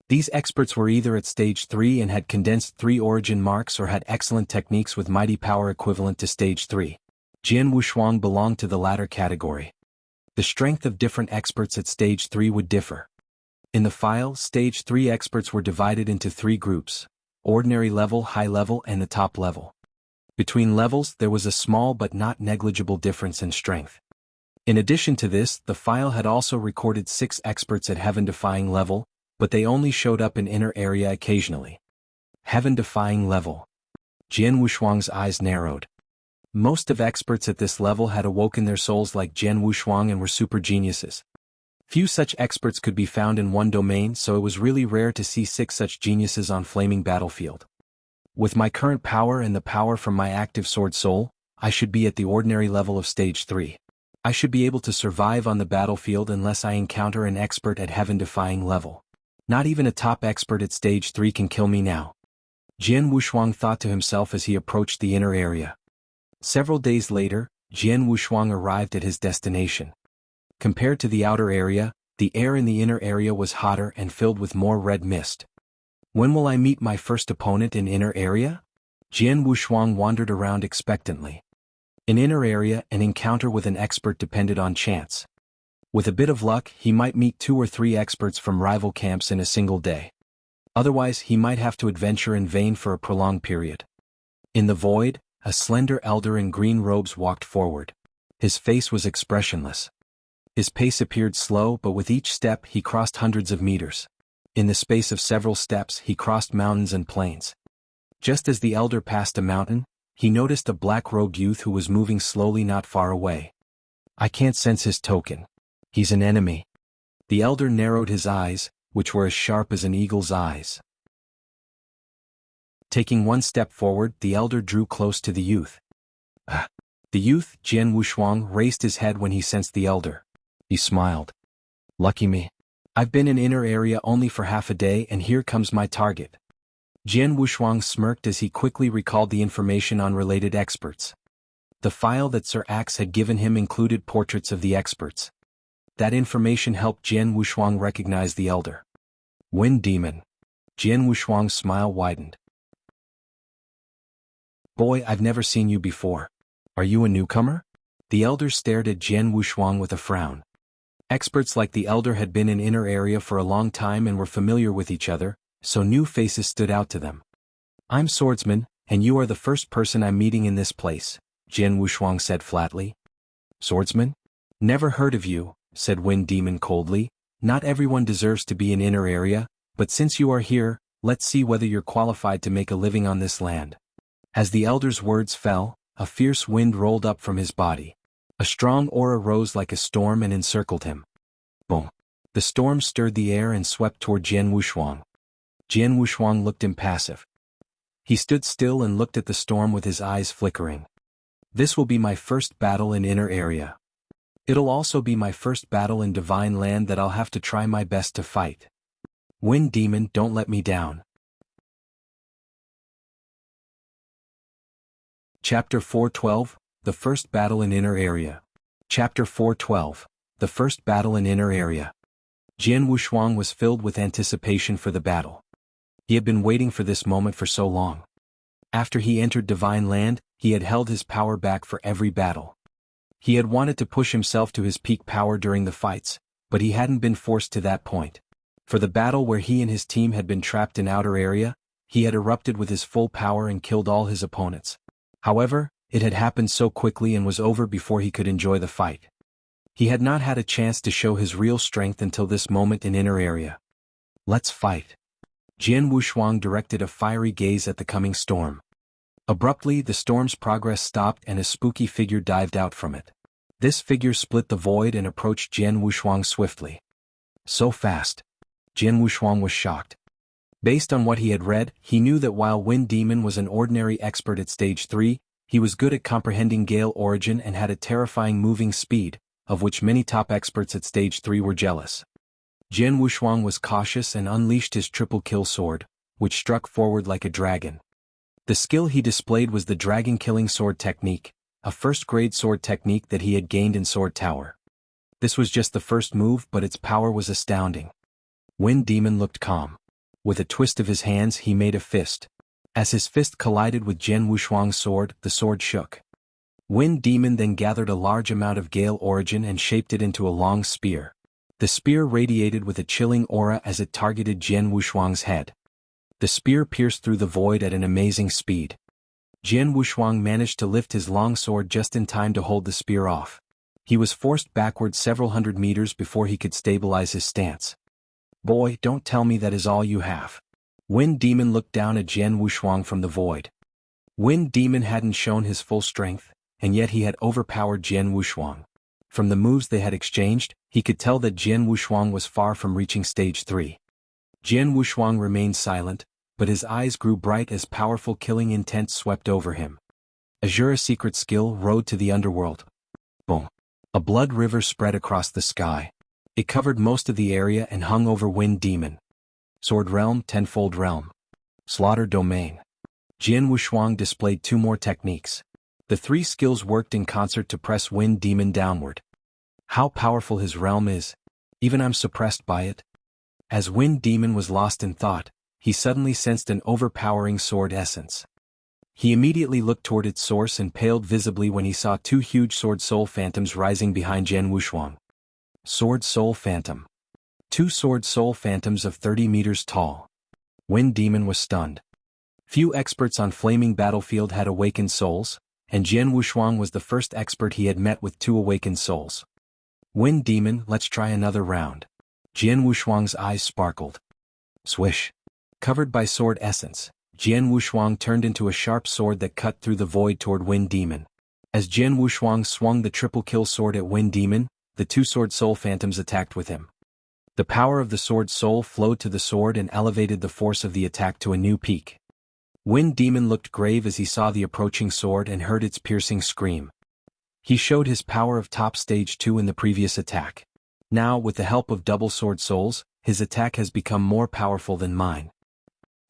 These experts were either at stage 3 and had condensed 3 origin marks or had excellent techniques with mighty power equivalent to stage 3. Jian Wushuang belonged to the latter category. The strength of different experts at stage 3 would differ. In the file, stage 3 experts were divided into 3 groups: ordinary level, high level, and the top level. Between levels there was a small but not negligible difference in strength. In addition to this, the file had also recorded 6 experts at heaven-defying level, but they only showed up in inner area occasionally. Heaven-defying level. Jian Wushuang's eyes narrowed. Most of experts at this level had awoken their souls like Jian Wushuang and were super geniuses. Few such experts could be found in one domain, so it was really rare to see 6 such geniuses on flaming battlefield. With my current power and the power from my active sword soul, I should be at the ordinary level of stage 3. I should be able to survive on the battlefield unless I encounter an expert at heaven-defying level. Not even a top expert at stage 3 can kill me now. Jian Wushuang thought to himself as he approached the inner area. Several days later, Jian Wushuang arrived at his destination. Compared to the outer area, the air in the inner area was hotter and filled with more red mist. When will I meet my first opponent in inner area? Jian Wushuang wandered around expectantly. In inner area, an encounter with an expert depended on chance. With a bit of luck, he might meet 2 or 3 experts from rival camps in a single day. Otherwise, he might have to adventure in vain for a prolonged period. In the void, a slender elder in green robes walked forward. His face was expressionless. His pace appeared slow, but with each step he crossed hundreds of meters. In the space of several steps he crossed mountains and plains. Just as the elder passed a mountain, he noticed a black-robed youth who was moving slowly not far away. I can't sense his token. He's an enemy. The elder narrowed his eyes, which were as sharp as an eagle's eyes. Taking one step forward, the elder drew close to the youth. The youth, Jian Wushuang, raised his head when he sensed the elder. He smiled. Lucky me. I've been in inner area only for half a day and here comes my target. Jian Wushuang smirked as he quickly recalled the information on related experts. The file that Sir Axe had given him included portraits of the experts. That information helped Jian Wushuang recognize the elder. Wind Demon. Jian Wushuang's smile widened. Boy, I've never seen you before. Are you a newcomer? The elder stared at Jian Wushuang with a frown. Experts like the elder had been in inner area for a long time and were familiar with each other, so new faces stood out to them. I'm Swordsman, and you are the first person I'm meeting in this place, Jian Wushuang said flatly. Swordsman? Never heard of you, said Wind Demon coldly. Not everyone deserves to be in inner area, but since you are here, let's see whether you're qualified to make a living on this land. As the elder's words fell, a fierce wind rolled up from his body. A strong aura rose like a storm and encircled him. Boom! The storm stirred the air and swept toward Jian Wushuang. Jian Wushuang looked impassive. He stood still and looked at the storm with his eyes flickering. This will be my first battle in inner area. It'll also be my first battle in divine land that I'll have to try my best to fight. Wind Demon, don't let me down. Chapter 412, The First Battle in Inner Area. Chapter 412, The First Battle in Inner Area. Jian Wushuang was filled with anticipation for the battle. He had been waiting for this moment for so long. After he entered Divine Land, he had held his power back for every battle. He had wanted to push himself to his peak power during the fights, but he hadn't been forced to that point. For the battle where he and his team had been trapped in outer area, he had erupted with his full power and killed all his opponents. However, it had happened so quickly and was over before he could enjoy the fight. He had not had a chance to show his real strength until this moment in inner area. Let's fight. Jian Wushuang directed a fiery gaze at the coming storm. Abruptly, the storm's progress stopped and a spooky figure dived out from it. This figure split the void and approached Jian Wushuang swiftly. So fast. Jian Wushuang was shocked. Based on what he had read, he knew that while Wind Demon was an ordinary expert at stage 3, he was good at comprehending Gale origin and had a terrifying moving speed, of which many top experts at stage 3 were jealous. Jian Wushuang was cautious and unleashed his triple kill sword, which struck forward like a dragon. The skill he displayed was the dragon-killing sword technique, a first-grade sword technique that he had gained in Sword Tower. This was just the first move, but its power was astounding. Wind Demon looked calm. With a twist of his hands he made a fist. As his fist collided with Jian Wushuang's sword, the sword shook. Wind Demon then gathered a large amount of gale origin and shaped it into a long spear. The spear radiated with a chilling aura as it targeted Jian Wushuang's head. The spear pierced through the void at an amazing speed. Jian Wushuang managed to lift his long sword just in time to hold the spear off. He was forced backward several hundred meters before he could stabilize his stance. "Boy, don't tell me that is all you have." Wind Demon looked down at Jian Wushuang from the void. Wind Demon hadn't shown his full strength, and yet he had overpowered Jian Wushuang. From the moves they had exchanged, he could tell that Jian Wushuang was far from reaching stage 3. Jian Wushuang remained silent, but his eyes grew bright as powerful killing intent swept over him. Azure secret skill rode to the underworld. Boom. A blood river spread across the sky. It covered most of the area and hung over Wind Demon. Sword Realm, Tenfold Realm. Slaughter Domain. Jian Wushuang displayed 2 more techniques. The 3 skills worked in concert to press Wind Demon downward. How powerful his realm is. Even I'm suppressed by it. As Wind Demon was lost in thought, he suddenly sensed an overpowering sword essence. He immediately looked toward its source and paled visibly when he saw 2 huge sword soul phantoms rising behind Jian Wushuang. Sword Soul Phantom. 2 sword soul phantoms of 30 meters tall. Wind Demon was stunned. Few experts on Flaming Battlefield had awakened souls, and Jian Wushuang was the first expert he had met with 2 awakened souls. "Wind Demon, let's try another round." Jian Wushuang's eyes sparkled. Swish. Covered by sword essence, Jian Wushuang turned into a sharp sword that cut through the void toward Wind Demon. As Jian Wushuang swung the triple kill sword at Wind Demon, the 2 sword soul phantoms attacked with him. The power of the sword soul flowed to the sword and elevated the force of the attack to a new peak. Wind Demon looked grave as he saw the approaching sword and heard its piercing scream. He showed his power of top stage 2 in the previous attack. Now, with the help of double sword souls, his attack has become more powerful than mine.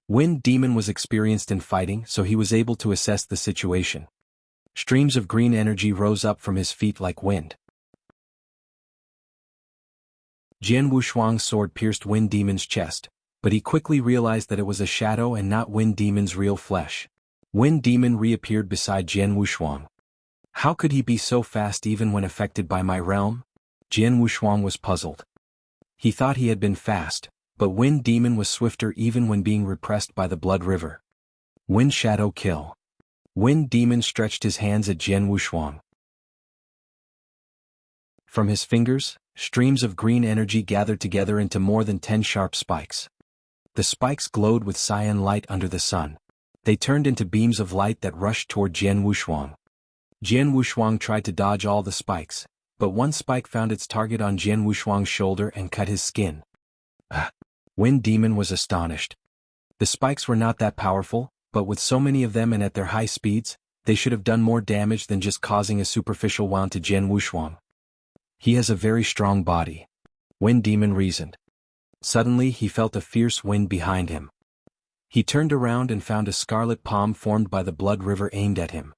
Wind Demon was experienced in fighting, so he was able to assess the situation. Streams of green energy rose up from his feet like wind. Jian Wushuang's sword pierced Wind Demon's chest, but he quickly realized that it was a shadow and not Wind Demon's real flesh. Wind Demon reappeared beside Jian Wushuang. How could he be so fast even when affected by my realm? Jian Wushuang was puzzled. He thought he had been fast, but Wind Demon was swifter even when being repressed by the Blood River. Wind Shadow Kill. Wind Demon stretched his hands at Jian Wushuang. From his fingers, streams of green energy gathered together into more than 10 sharp spikes. The spikes glowed with cyan light under the sun. They turned into beams of light that rushed toward Jian Wushuang. Jian Wushuang tried to dodge all the spikes, but one spike found its target on Jian Wushuang's shoulder and cut his skin. Wind Demon was astonished. The spikes were not that powerful, but with so many of them and at their high speeds, they should have done more damage than just causing a superficial wound to Jian Wushuang. He has a very strong body. Wind Demon reasoned. Suddenly he felt a fierce wind behind him. He turned around and found a scarlet palm formed by the Blood River aimed at him.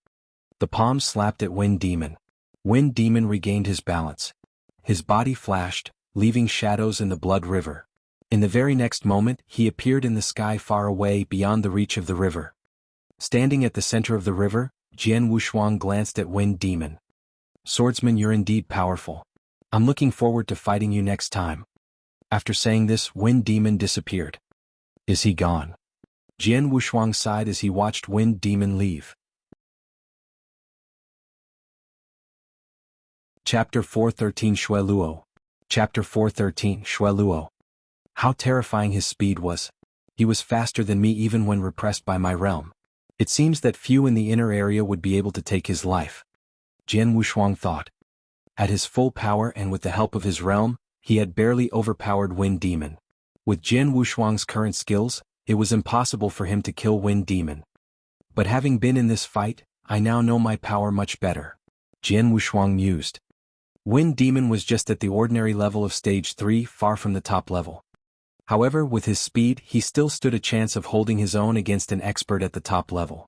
The palm slapped at Wind Demon. Wind Demon regained his balance. His body flashed, leaving shadows in the Blood River. In the very next moment, he appeared in the sky far away beyond the reach of the river. Standing at the center of the river, Jian Wushuang glanced at Wind Demon. "Swordsman, you're indeed powerful. I'm looking forward to fighting you next time." After saying this, Wind Demon disappeared. Is he gone? Jian Wushuang sighed as he watched Wind Demon leave. Chapter 413 Xue Luo. Chapter 413 Xue Luo. How terrifying his speed was. He was faster than me even when repressed by my realm. It seems that few in the inner area would be able to take his life. Jian Wushuang thought. At his full power and with the help of his realm, he had barely overpowered Wind Demon. With Jian Wushuang's current skills, it was impossible for him to kill Wind Demon. But having been in this fight, I now know my power much better. Jian Wushuang mused. Wind Demon was just at the ordinary level of stage 3, far from the top level. However, with his speed, he still stood a chance of holding his own against an expert at the top level.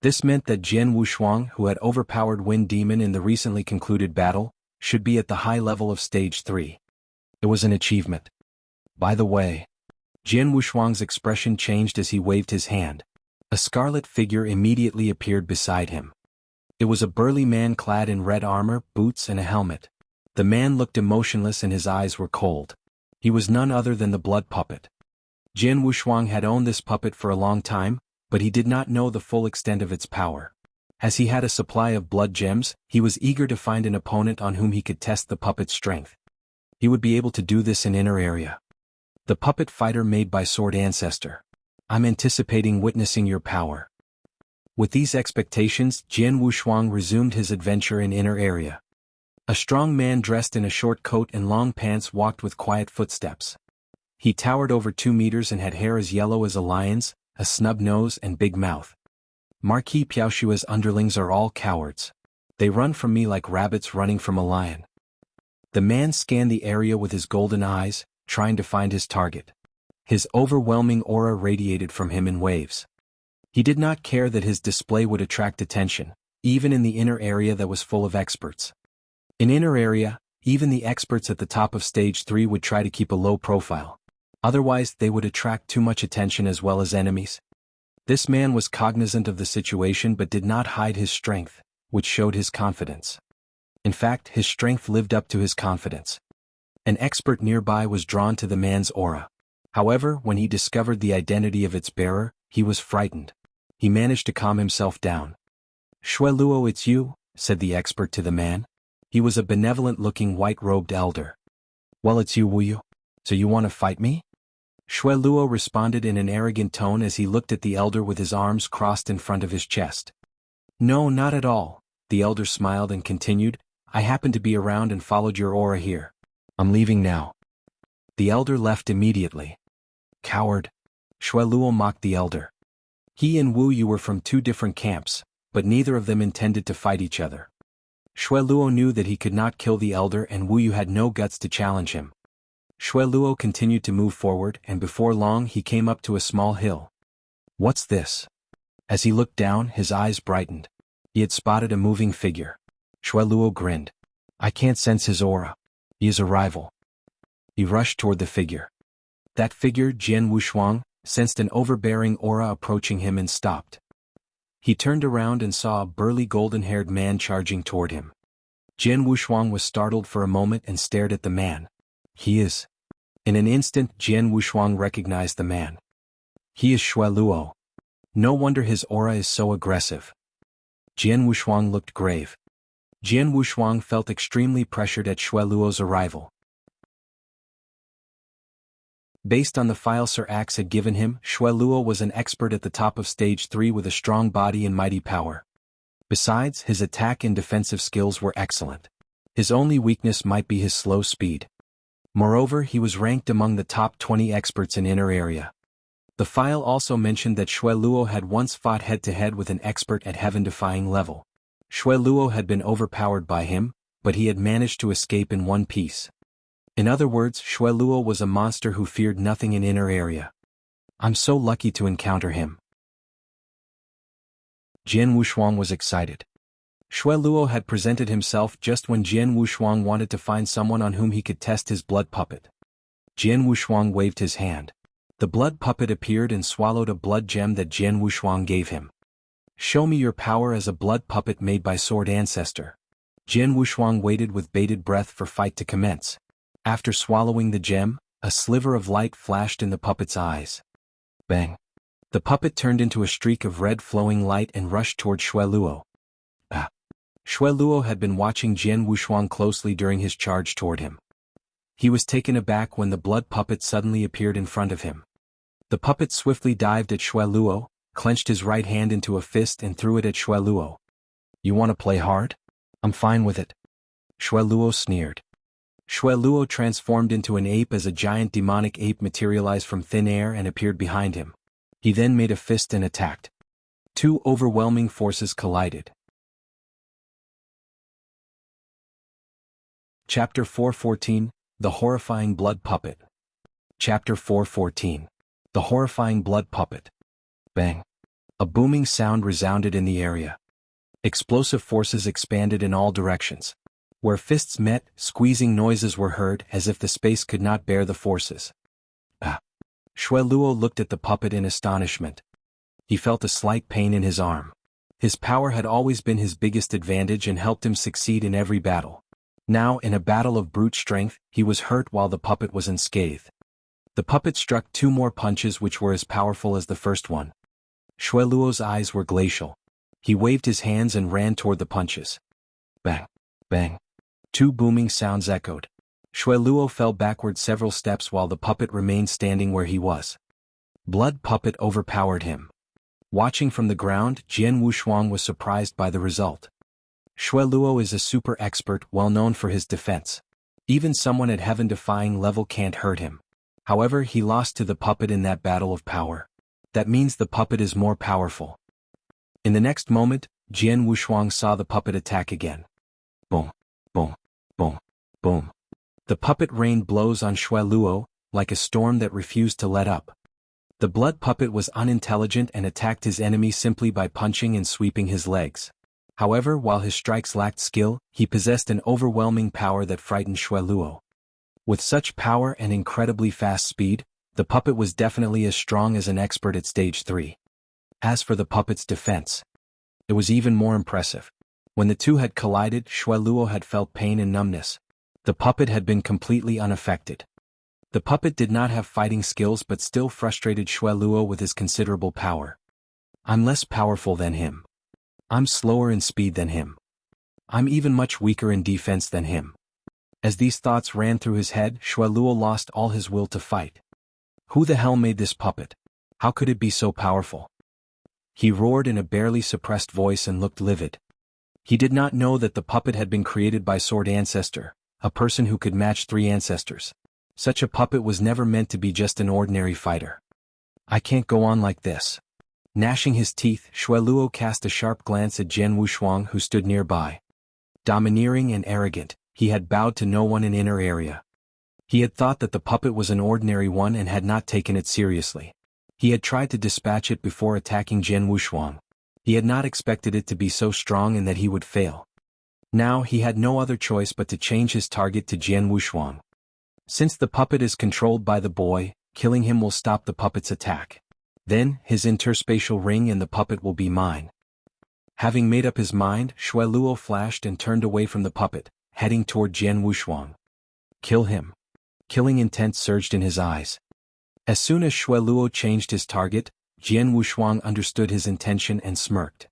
This meant that Jian Wushuang, who had overpowered Wind Demon in the recently concluded battle, should be at the high level of Stage 3. It was an achievement. By the way, Jian Wushuang's expression changed as he waved his hand. A scarlet figure immediately appeared beside him. It was a burly man clad in red armor, boots and a helmet. The man looked emotionless and his eyes were cold. He was none other than the blood puppet. Jian Wushuang had owned this puppet for a long time, but he did not know the full extent of its power. As he had a supply of blood gems, he was eager to find an opponent on whom he could test the puppet's strength. He would be able to do this in inner area. The puppet fighter made by Sword Ancestor. I'm anticipating witnessing your power. With these expectations, Jian Wushuang resumed his adventure in inner area. A strong man dressed in a short coat and long pants walked with quiet footsteps. He towered over 2 meters and had hair as yellow as a lion's, a snub nose and big mouth. Marquis Piaoshua's underlings are all cowards. They run from me like rabbits running from a lion. The man scanned the area with his golden eyes, trying to find his target. His overwhelming aura radiated from him in waves. He did not care that his display would attract attention, even in the inner area that was full of experts. In inner area, even the experts at the top of Stage 3 would try to keep a low profile. Otherwise, they would attract too much attention as well as enemies. This man was cognizant of the situation but did not hide his strength, which showed his confidence. In fact, his strength lived up to his confidence. An expert nearby was drawn to the man's aura. However, when he discovered the identity of its bearer, he was frightened. He managed to calm himself down. "Xue Luo, it's you," said the expert to the man. He was a benevolent-looking white-robed elder. "Well, it's you, Wuyu. So you want to fight me?" Xue Luo responded in an arrogant tone as he looked at the elder with his arms crossed in front of his chest. "No, not at all," the elder smiled and continued, "I happened to be around and followed your aura here. I'm leaving now." The elder left immediately. "Coward." Xue Luo mocked the elder. He and Wuyu were from 2 different camps, but neither of them intended to fight each other. Xue Luo knew that he could not kill the elder and Wuyu had no guts to challenge him. Xue Luo continued to move forward and before long he came up to a small hill. "What's this?" As he looked down, his eyes brightened. He had spotted a moving figure. Xue Luo grinned. "I can't sense his aura. He is a rival." He rushed toward the figure. That figure, Jian Wushuang, sensed an overbearing aura approaching him and stopped. He turned around and saw a burly golden-haired man charging toward him. Jian Wushuang was startled for a moment and stared at the man. "He is..." In an instant, Jian Wushuang recognized the man. "He is Xue Luo. No wonder his aura is so aggressive." Jian Wushuang looked grave. Jian Wushuang felt extremely pressured at Xue Luo's arrival. Based on the file Sir Axe had given him, Xue Luo was an expert at the top of Stage 3 with a strong body and mighty power. Besides, his attack and defensive skills were excellent. His only weakness might be his slow speed. Moreover, he was ranked among the top 20 experts in inner area. The file also mentioned that Xue Luo had once fought head-to-head with an expert at heaven-defying level. Xue Luo had been overpowered by him, but he had managed to escape in one piece. In other words, Xue Luo was a monster who feared nothing in inner area. "I'm so lucky to encounter him." Jian Wushuang was excited. Xue Luo had presented himself just when Jian Wushuang wanted to find someone on whom he could test his blood puppet. Jian Wushuang waved his hand. The blood puppet appeared and swallowed a blood gem that Jian Wushuang gave him. "Show me your power as a blood puppet made by Sword Ancestor." Jian Wushuang waited with bated breath for fight to commence. After swallowing the gem, a sliver of light flashed in the puppet's eyes. Bang! The puppet turned into a streak of red flowing light and rushed toward Xue Luo. Ah! Xue Luo had been watching Jian Wushuang closely during his charge toward him. He was taken aback when the blood puppet suddenly appeared in front of him. The puppet swiftly dived at Xue Luo, clenched his right hand into a fist and threw it at Xue Luo. "You want to play hard? I'm fine with it." Xue Luo sneered. Xue Luo transformed into an ape as a giant demonic ape materialized from thin air and appeared behind him. He then made a fist and attacked. 2 overwhelming forces collided. Chapter 414, The Horrifying Blood Puppet. Chapter 4:14. The Horrifying Blood Puppet. Bang. A booming sound resounded in the area. Explosive forces expanded in all directions. Where fists met, squeezing noises were heard as if the space could not bear the forces. Xue Luo looked at the puppet in astonishment. He felt a slight pain in his arm. His power had always been his biggest advantage and helped him succeed in every battle. Now, in a battle of brute strength, he was hurt while the puppet was unscathed. The puppet struck 2 more punches which were as powerful as the first one. Xue Luo's eyes were glacial. He waved his hands and ran toward the punches. Bang! Bang! 2 booming sounds echoed. Xue Luo fell backward several steps while the puppet remained standing where he was. Blood Puppet overpowered him. Watching from the ground, Jian Wushuang was surprised by the result. Xue Luo is a super expert well known for his defense. Even someone at heaven-defying level can't hurt him. However, he lost to the puppet in that battle of power. That means the puppet is more powerful. In the next moment, Jian Wushuang saw the puppet attack again. Boom, boom, boom, boom. The puppet rained blows on Xue Luo, like a storm that refused to let up. The blood puppet was unintelligent and attacked his enemy simply by punching and sweeping his legs. However, while his strikes lacked skill, he possessed an overwhelming power that frightened Xue Luo. With such power and incredibly fast speed, the puppet was definitely as strong as an expert at stage 3. As for the puppet's defense, it was even more impressive. When the two had collided, Xue Luo had felt pain and numbness. The puppet had been completely unaffected. The puppet did not have fighting skills but still frustrated Xue Luo with his considerable power. I'm less powerful than him. I'm slower in speed than him. I'm even much weaker in defense than him. As these thoughts ran through his head, Xue Luo lost all his will to fight. Who the hell made this puppet? How could it be so powerful? He roared in a barely suppressed voice and looked livid. He did not know that the puppet had been created by Sword Ancestor, a person who could match 3 ancestors. Such a puppet was never meant to be just an ordinary fighter. I can't go on like this. Gnashing his teeth, Xue Luo cast a sharp glance at Jian Wushuang who stood nearby. Domineering and arrogant, he had bowed to no one in inner area. He had thought that the puppet was an ordinary one and had not taken it seriously. He had tried to dispatch it before attacking Jian Wushuang. He had not expected it to be so strong and that he would fail. Now he had no other choice but to change his target to Jian Wushuang. Since the puppet is controlled by the boy, killing him will stop the puppet's attack. Then, his interspatial ring and the puppet will be mine. Having made up his mind, Xue Luo flashed and turned away from the puppet, heading toward Jian Wushuang. Kill him. Killing intent surged in his eyes. As soon as Xue Luo changed his target, Jian Wushuang understood his intention and smirked.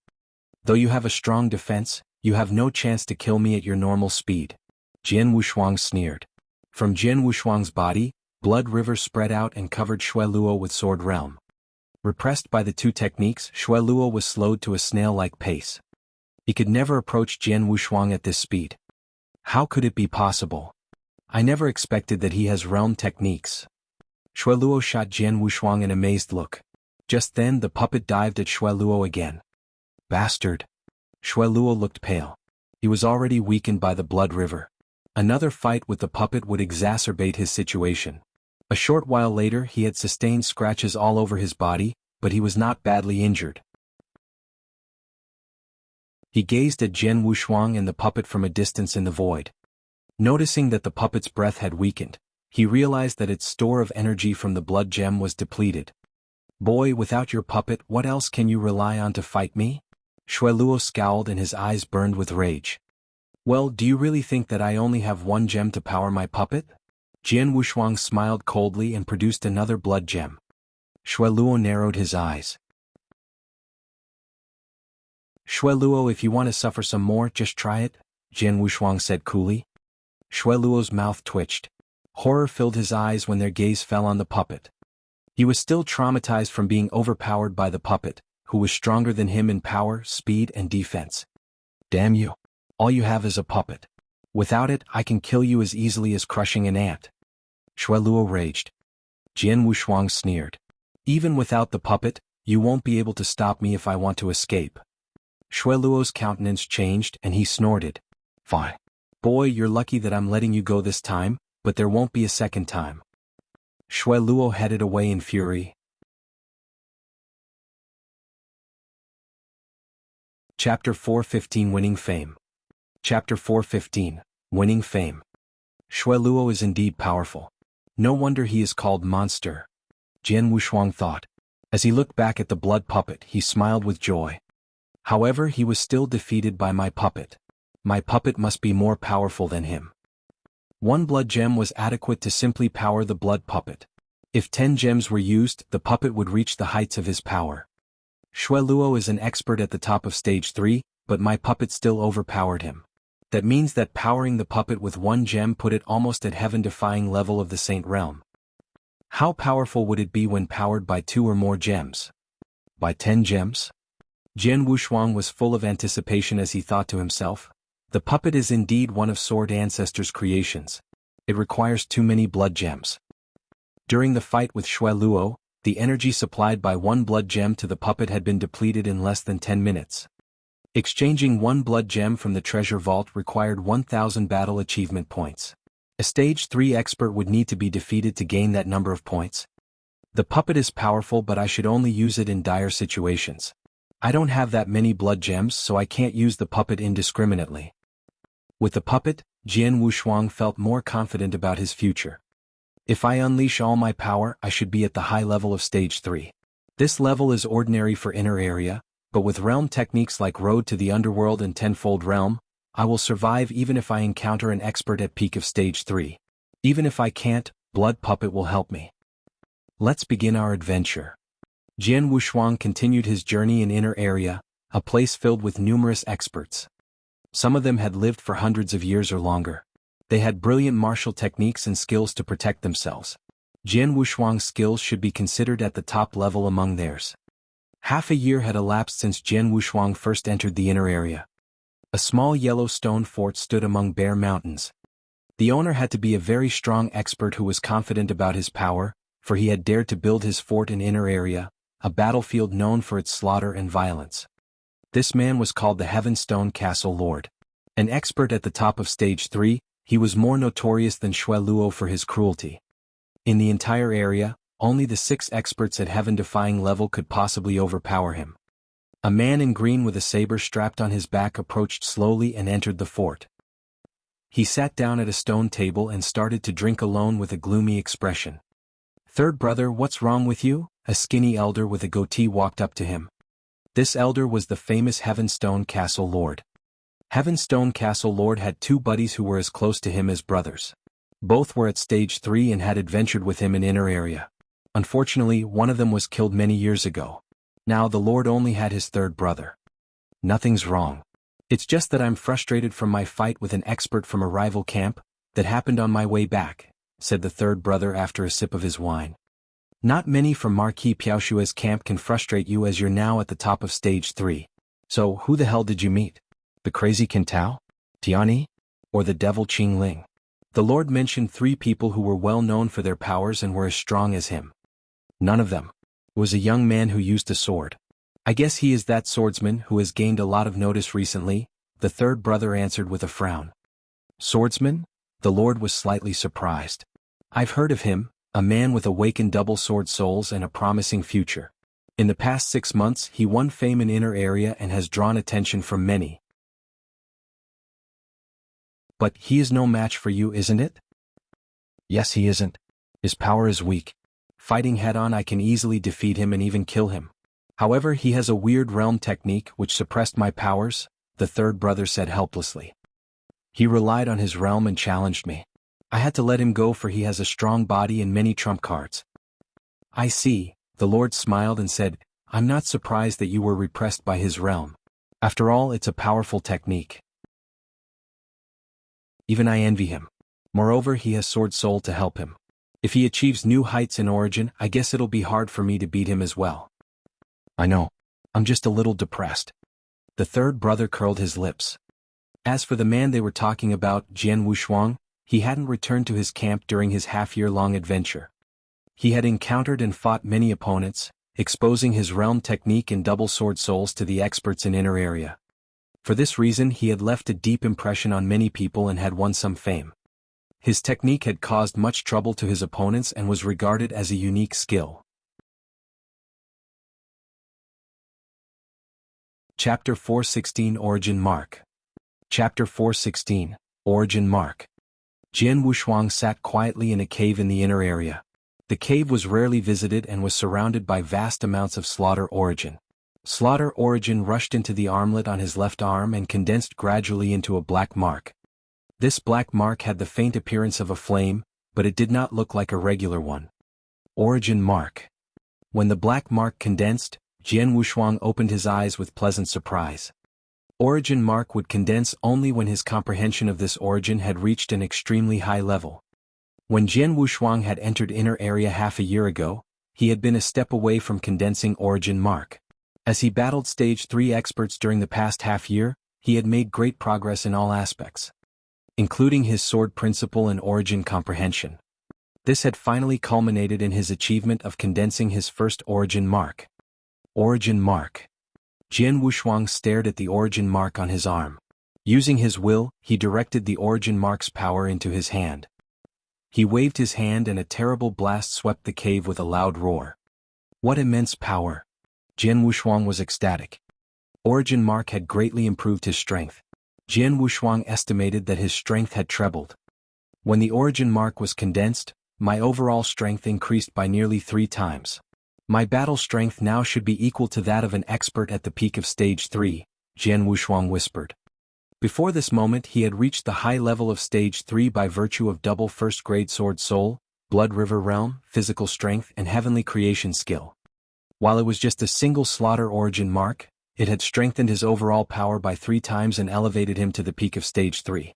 Though you have a strong defense, you have no chance to kill me at your normal speed. Jian Wushuang sneered. From Jian Wushuang's body, blood rivers spread out and covered Xue Luo with sword realm. Repressed by the 2 techniques, Xue Luo was slowed to a snail-like pace. He could never approach Jian Wushuang at this speed. How could it be possible? I never expected that he has realm techniques. Xue Luo shot Jian Wushuang an amazed look. Just then the puppet dived at Xue Luo again. Bastard! Xue Luo looked pale. He was already weakened by the blood river. Another fight with the puppet would exacerbate his situation. A short while later he had sustained scratches all over his body, but he was not badly injured. He gazed at Jian Wushuang and the puppet from a distance in the void. Noticing that the puppet's breath had weakened, he realized that its store of energy from the blood gem was depleted. Boy, without your puppet, what else can you rely on to fight me? Xue Luo scowled and his eyes burned with rage. Well, do you really think that I only have 1 gem to power my puppet? Jian Wushuang smiled coldly and produced another blood gem. Xue Luo narrowed his eyes. Xue Luo, if you want to suffer some more, just try it, Jian Wushuang said coolly. Xue Luo's mouth twitched. Horror filled his eyes when their gaze fell on the puppet. He was still traumatized from being overpowered by the puppet, who was stronger than him in power, speed, and defense. Damn you. All you have is a puppet. Without it, I can kill you as easily as crushing an ant. Xue Luo raged. Jian Wushuang sneered. Even without the puppet, you won't be able to stop me if I want to escape. Xue Luo's countenance changed and he snorted. Fine. Boy, you're lucky that I'm letting you go this time, but there won't be a second time. Xue Luo headed away in fury. Chapter 415 Winning Fame. Chapter 415 Winning Fame. Xue Luo is indeed powerful. No wonder he is called monster. Jian Wushuang thought. As he looked back at the blood puppet, he smiled with joy. However, he was still defeated by my puppet. My puppet must be more powerful than him. 1 blood gem was adequate to simply power the blood puppet. If 10 gems were used, the puppet would reach the heights of his power. Xue Luo is an expert at the top of stage 3, but my puppet still overpowered him. That means that powering the puppet with 1 gem put it almost at heaven-defying level of the Saint Realm. How powerful would it be when powered by 2 or more gems? By 10 gems? Jian Wushuang was full of anticipation as he thought to himself, the puppet is indeed one of Sword Ancestor's creations. It requires too many blood gems. During the fight with Xue Luo, the energy supplied by 1 blood gem to the puppet had been depleted in less than 10 minutes. Exchanging 1 blood gem from the treasure vault required 1,000 battle achievement points. A stage 3 expert would need to be defeated to gain that number of points. The puppet is powerful, but I should only use it in dire situations. I don't have that many blood gems, so I can't use the puppet indiscriminately. With the puppet, Jian Wushuang felt more confident about his future. If I unleash all my power, I should be at the high level of stage 3. This level is ordinary for inner area, but with realm techniques like Road to the Underworld and Tenfold Realm, I will survive even if I encounter an expert at peak of stage 3. Even if I can't, Blood Puppet will help me. Let's begin our adventure. Jian Wushuang continued his journey in inner area, a place filled with numerous experts. Some of them had lived for hundreds of years or longer. They had brilliant martial techniques and skills to protect themselves. Jian Wushuang's skills should be considered at the top level among theirs. Half a year had elapsed since Jian Wushuang first entered the inner area. A small yellow stone fort stood among bare mountains. The owner had to be a very strong expert who was confident about his power, for he had dared to build his fort in inner area, a battlefield known for its slaughter and violence. This man was called the Heavenstone Castle Lord. An expert at the top of stage 3, he was more notorious than Xue Luo for his cruelty. In the entire area, only the 6 experts at heaven-defying level could possibly overpower him. A man in green with a saber strapped on his back approached slowly and entered the fort. He sat down at a stone table and started to drink alone with a gloomy expression. "Third brother, what's wrong with you?" A skinny elder with a goatee walked up to him. This elder was the famous Heavenstone Castle Lord. Heavenstone Castle Lord had 2 buddies who were as close to him as brothers. Both were at stage 3 and had adventured with him in inner area. Unfortunately, one of them was killed many years ago. Now the Lord only had his 3rd brother. "Nothing's wrong. It's just that I'm frustrated from my fight with an expert from a rival camp that happened on my way back," said the 3rd brother after a sip of his wine. "Not many from Marquis Piaoshua's camp can frustrate you as you're now at the top of stage 3. So who the hell did you meet? The crazy Kintao? Tiani? Or the devil Qing Ling?" The Lord mentioned 3 people who were well known for their powers and were as strong as him. "None of them. It was a young man who used a sword. I guess he is that swordsman who has gained a lot of notice recently," the 3rd brother answered with a frown. "Swordsman?" The Lord was slightly surprised. "I've heard of him, a man with awakened double sword souls and a promising future. In the past 6 months he won fame in inner area and has drawn attention from many. But he is no match for you, isn't it?" "Yes, he isn't. His power is weak. Fighting head-on I can easily defeat him and even kill him. However, he has a weird realm technique which suppressed my powers," the 3rd brother said helplessly. "He relied on his realm and challenged me. I had to let him go for he has a strong body and many trump cards." "I see," the Lord smiled and said, "I'm not surprised that you were repressed by his realm. After all, it's a powerful technique. Even I envy him. Moreover, he has Sword Soul to help him. If he achieves new heights in origin, I guess it'll be hard for me to beat him as well." "I know. I'm just a little depressed." The 3rd brother curled his lips. As for the man they were talking about, Jian Wushuang, he hadn't returned to his camp during his half-year-long adventure. He had encountered and fought many opponents, exposing his realm technique and double sword souls to the experts in inner area. For this reason he had left a deep impression on many people and had won some fame. His technique had caused much trouble to his opponents and was regarded as a unique skill. Chapter 416 Origin Mark. Chapter 416 Origin Mark. Jian Wushuang sat quietly in a cave in the inner area. The cave was rarely visited and was surrounded by vast amounts of slaughter origin. Slaughter origin rushed into the armlet on his left arm and condensed gradually into a black mark. This black mark had the faint appearance of a flame, but it did not look like a regular one. Origin Mark. When the black mark condensed, Jian Wushuang opened his eyes with pleasant surprise. Origin Mark would condense only when his comprehension of this origin had reached an extremely high level. When Jian Wushuang had entered inner area half a year ago, he had been a step away from condensing Origin Mark. As he battled Stage 3 experts during the past half year, he had made great progress in all aspects, including his sword principle and origin comprehension. This had finally culminated in his achievement of condensing his first Origin Mark. Origin Mark. Jian Wushuang stared at the Origin Mark on his arm. Using his will, he directed the Origin Mark's power into his hand. He waved his hand and a terrible blast swept the cave with a loud roar. What immense power! Jian Wushuang was ecstatic. Origin Mark had greatly improved his strength. Jian Wushuang estimated that his strength had trebled. When the Origin Mark was condensed, my overall strength increased by nearly 3 times. My battle strength now should be equal to that of an expert at the peak of Stage 3, Jian Wushuang whispered. Before this moment he had reached the high level of Stage 3 by virtue of double first-grade sword soul, blood river realm, physical strength and heavenly creation skill. While it was just a single slaughter Origin Mark, it had strengthened his overall power by 3 times and elevated him to the peak of Stage 3.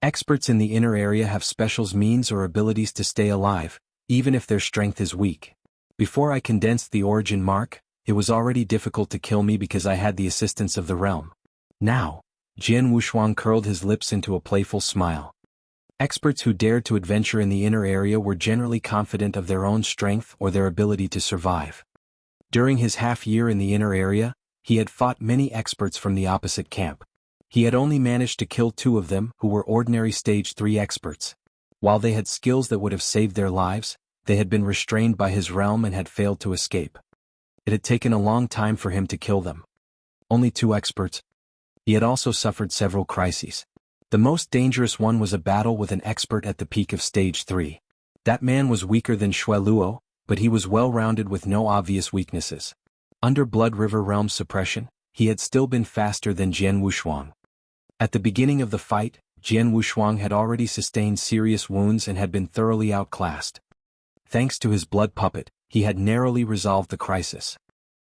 Experts in the inner area have specials means or abilities to stay alive, even if their strength is weak. Before I condensed the Origin Mark, it was already difficult to kill me because I had the assistance of the realm. Now, Jian Wushuang curled his lips into a playful smile. Experts who dared to adventure in the inner area were generally confident of their own strength or their ability to survive. During his half year in the inner area, he had fought many experts from the opposite camp. He had only managed to kill 2 of them who were ordinary Stage 3 experts. While they had skills that would have saved their lives, they had been restrained by his realm and had failed to escape. It had taken a long time for him to kill them. Only 2 experts. He had also suffered several crises. The most dangerous one was a battle with an expert at the peak of Stage 3. That man was weaker than Xue Luo, but he was well-rounded with no obvious weaknesses. Under Blood River Realm suppression, he had still been faster than Jian Wushuang. At the beginning of the fight, Jian Wushuang had already sustained serious wounds and had been thoroughly outclassed. Thanks to his blood puppet, he had narrowly resolved the crisis.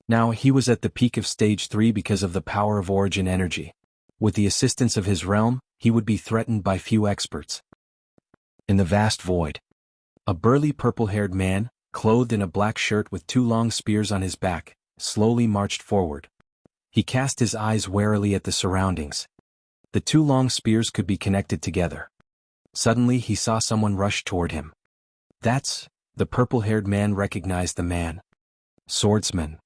Now he was at the peak of Stage 3 because of the power of Origin energy. With the assistance of his realm, he would be threatened by few experts. In the vast void, a burly purple-haired man, clothed in a black shirt with 2 long spears on his back, slowly marched forward. He cast his eyes warily at the surroundings. The 2 long spears could be connected together. Suddenly he saw someone rush toward him. The purple-haired man recognized the man. Swordsman.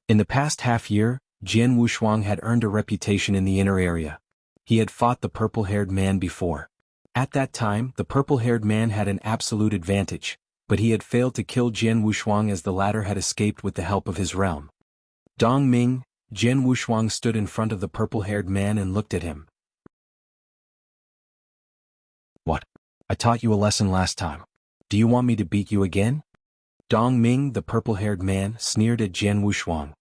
In the past half year, Jian Wushuang had earned a reputation in the inner area. He had fought the purple-haired man before. At that time, the purple-haired man had an absolute advantage, but he had failed to kill Jian Wushuang as the latter had escaped with the help of his realm. Dong Ming, Jian Wushuang stood in front of the purple-haired man and looked at him. What? I taught you a lesson last time. Do you want me to beat you again? Dong Ming, the purple-haired man, sneered at Jian Wushuang.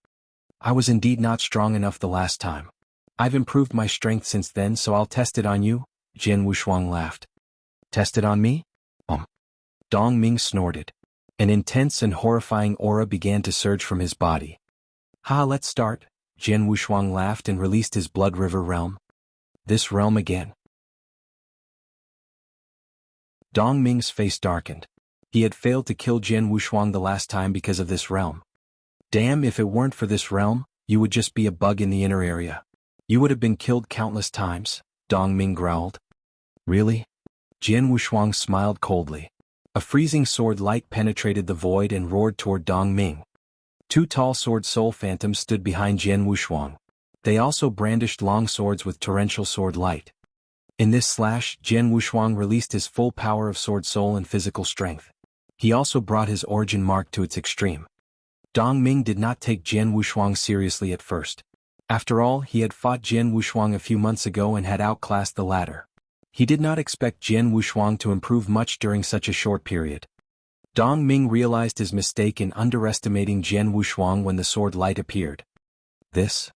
I was indeed not strong enough the last time. I've improved my strength since then, so I'll test it on you, Jian Wushuang laughed. Test it on me? Dong Ming snorted. An intense and horrifying aura began to surge from his body. Let's start, Jian Wushuang laughed and released his Blood River realm. This realm again. Dong Ming's face darkened. He had failed to kill Jian Wushuang the last time because of this realm. Damn, if it weren't for this realm, you would just be a bug in the inner area. You would have been killed countless times, Dong Ming growled. Really? Jian Wushuang smiled coldly. A freezing sword light penetrated the void and roared toward Dong Ming. 2 tall sword soul phantoms stood behind Jian Wushuang. They also brandished long swords with torrential sword light. In this slash, Jian Wushuang released his full power of sword soul and physical strength. He also brought his origin mark to its extreme. Dong Ming did not take Jian Wushuang seriously at first. After all, he had fought Jian Wushuang a few months ago and had outclassed the latter. He did not expect Jian Wushuang to improve much during such a short period. Dong Ming realized his mistake in underestimating Jian Wushuang when the sword light appeared. This?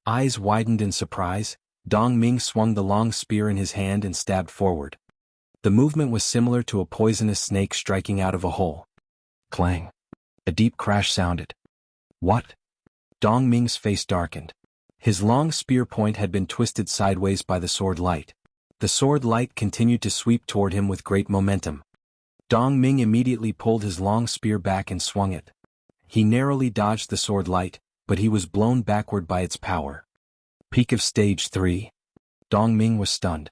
Eyes widened in surprise, Dong Ming swung the long spear in his hand and stabbed forward. The movement was similar to a poisonous snake striking out of a hole. Clang. A deep crash sounded. What? Dong Ming's face darkened. His long spear point had been twisted sideways by the sword light. The sword light continued to sweep toward him with great momentum. Dong Ming immediately pulled his long spear back and swung it. He narrowly dodged the sword light, but he was blown backward by its power. Peak of Stage 3? Dong Ming was stunned.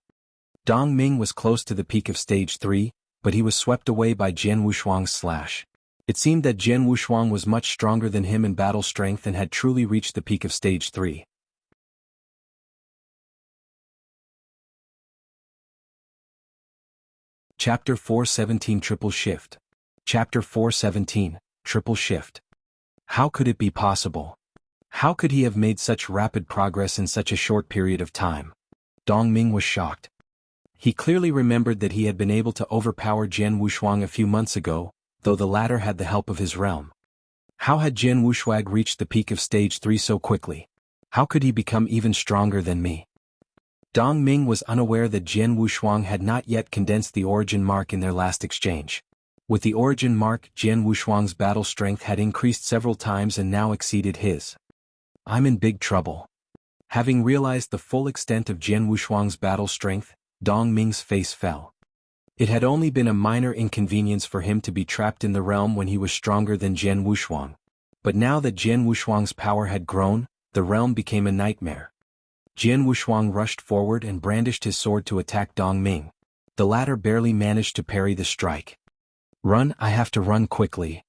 Dong Ming was close to the peak of Stage 3, but he was swept away by Jian Wushuang's slash. It seemed that Jian Wushuang was much stronger than him in battle strength and had truly reached the peak of Stage 3. Chapter 417 Triple Shift. Chapter 417, Triple Shift. How could it be possible? How could he have made such rapid progress in such a short period of time? Dong Ming was shocked. He clearly remembered that he had been able to overpower Jian Wushuang a few months ago, though the latter had the help of his realm. How had Jian Wushuang reached the peak of Stage 3 so quickly? How could he become even stronger than me? Dong Ming was unaware that Jian Wushuang had not yet condensed the origin mark in their last exchange. With the origin mark, Jian Wushuang's battle strength had increased several times and now exceeded his. I'm in big trouble. Having realized the full extent of Jian Wushuang's battle strength, Dong Ming's face fell. It had only been a minor inconvenience for him to be trapped in the realm when he was stronger than Jian Wushuang. But now that Jian Wushuang's power had grown, the realm became a nightmare. Jian Wushuang rushed forward and brandished his sword to attack Dong Ming. The latter barely managed to parry the strike. Run, I have to run quickly.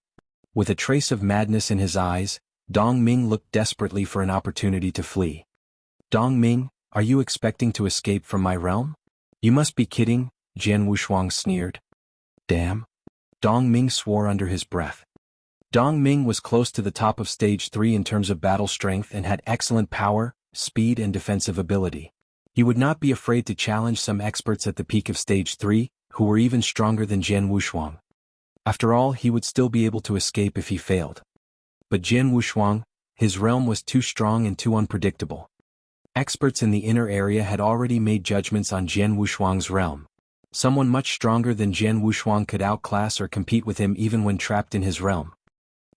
With a trace of madness in his eyes, Dong Ming looked desperately for an opportunity to flee. Dong Ming, are you expecting to escape from my realm? You must be kidding, Jian Wushuang sneered. Damn. Dong Ming swore under his breath. Dong Ming was close to the top of Stage 3 in terms of battle strength and had excellent power, speed and defensive ability. He would not be afraid to challenge some experts at the peak of Stage 3, who were even stronger than Jian Wushuang. After all, he would still be able to escape if he failed. But Jian Wushuang, his realm was too strong and too unpredictable. Experts in the inner area had already made judgments on Jian Wushuang's realm. Someone much stronger than Jian Wushuang could outclass or compete with him even when trapped in his realm.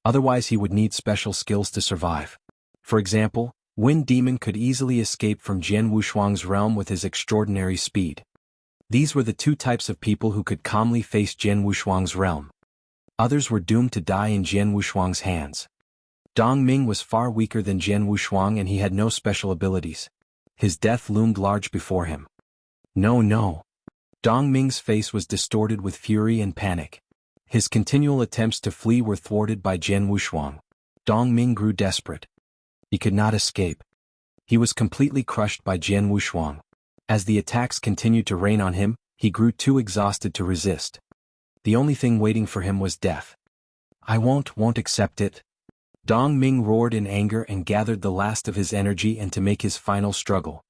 Otherwise he would need special skills to survive. For example, Wind Demon could easily escape from Jian Wushuang's realm with his extraordinary speed. These were the two types of people who could calmly face Jian Wushuang's realm. Others were doomed to die in Jian Wushuang's hands. Dong Ming was far weaker than Jian Wushuang and he had no special abilities. His death loomed large before him. No. Dong Ming's face was distorted with fury and panic. His continual attempts to flee were thwarted by Jian Wushuang. Dong Ming grew desperate. He could not escape. He was completely crushed by Jian Wushuang. As the attacks continued to rain on him, he grew too exhausted to resist. The only thing waiting for him was death. I won't accept it. Dong Ming roared in anger and gathered the last of his energy and to make his final struggle.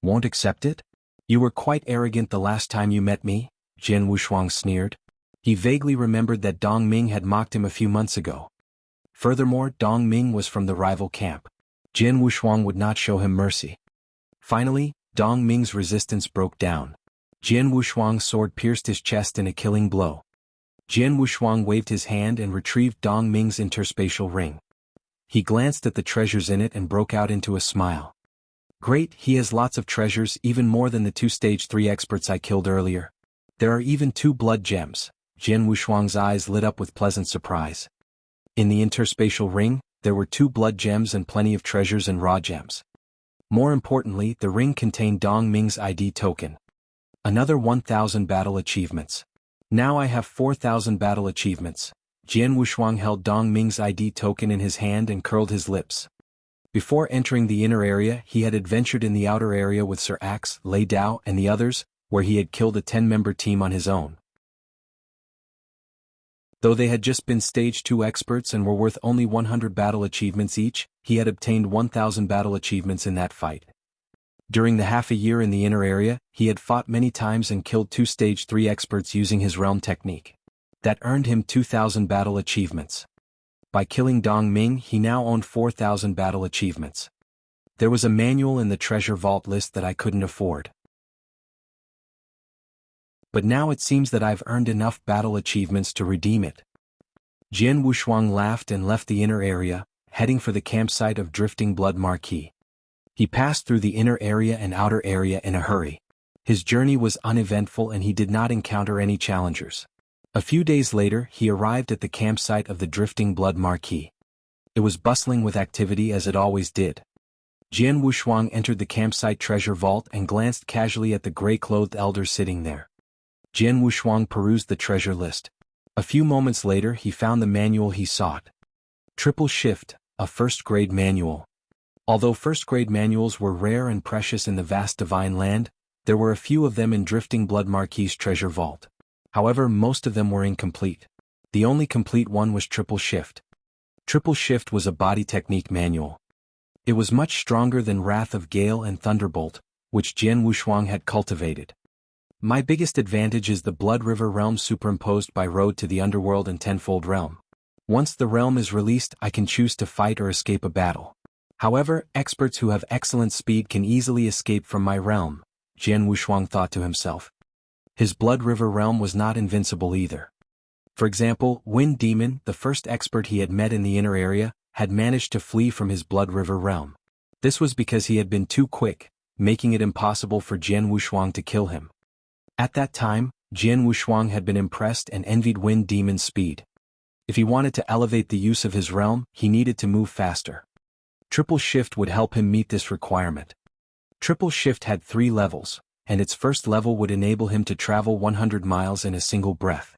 Won't accept it? You were quite arrogant the last time you met me, Jian Wushuang sneered. He vaguely remembered that Dong Ming had mocked him a few months ago. Furthermore, Dong Ming was from the rival camp. Jian Wushuang would not show him mercy. Finally, Dong Ming's resistance broke down. Jian Wushuang's sword pierced his chest in a killing blow. Jian Wushuang waved his hand and retrieved Dong Ming's interspatial ring. He glanced at the treasures in it and broke out into a smile. Great, he has lots of treasures, even more than the 2 Stage 3 experts I killed earlier. There are even 2 blood gems. Jian Wushuang's eyes lit up with pleasant surprise. In the interspatial ring, there were 2 blood gems and plenty of treasures and raw gems. More importantly, the ring contained Dong Ming's ID token. Another 1,000 battle achievements. Now I have 4,000 battle achievements. Jian Wushuang held Dong Ming's ID token in his hand and curled his lips. Before entering the inner area, he had adventured in the outer area with Sir Axe, Lei Dao, and the others, where he had killed a 10-member team on his own. Though they had just been Stage 2 experts and were worth only 100 battle achievements each, he had obtained 1,000 battle achievements in that fight. During the half a year in the inner area, he had fought many times and killed 2 Stage 3 experts using his realm technique. That earned him 2,000 battle achievements. By killing Dong Ming, he now owned 4,000 battle achievements. There was a manual in the treasure vault list that I couldn't afford. But now it seems that I've earned enough battle achievements to redeem it. Jian Wushuang laughed and left the inner area, heading for the campsite of Drifting Blood Marquis. He passed through the inner area and outer area in a hurry. His journey was uneventful and he did not encounter any challengers. A few days later, he arrived at the campsite of the Drifting Blood Marquis. It was bustling with activity as it always did. Jian Wushuang entered the campsite treasure vault and glanced casually at the gray-clothed elder sitting there. Jian Wushuang perused the treasure list. A few moments later he found the manual he sought. Triple Shift, a first-grade manual. Although first-grade manuals were rare and precious in the vast divine land, there were a few of them in Drifting Blood Marquis' treasure vault. However, most of them were incomplete. The only complete one was Triple Shift. Triple Shift was a body technique manual. It was much stronger than Wrath of Gale and Thunderbolt, which Jian Wushuang had cultivated. My biggest advantage is the Blood River realm superimposed by Road to the Underworld and Tenfold Realm. Once the realm is released, I can choose to fight or escape a battle. However, experts who have excellent speed can easily escape from my realm, Jian Wushuang thought to himself. His Blood River realm was not invincible either. For example, Wind Demon, the first expert he had met in the inner area, had managed to flee from his Blood River realm. This was because he had been too quick, making it impossible for Jian Wushuang to kill him. At that time, Jian Wushuang had been impressed and envied Wind Demon's speed. If he wanted to elevate the use of his realm, he needed to move faster. Triple Shift would help him meet this requirement. Triple Shift had 3 levels, and its first level would enable him to travel 100 miles in a single breath.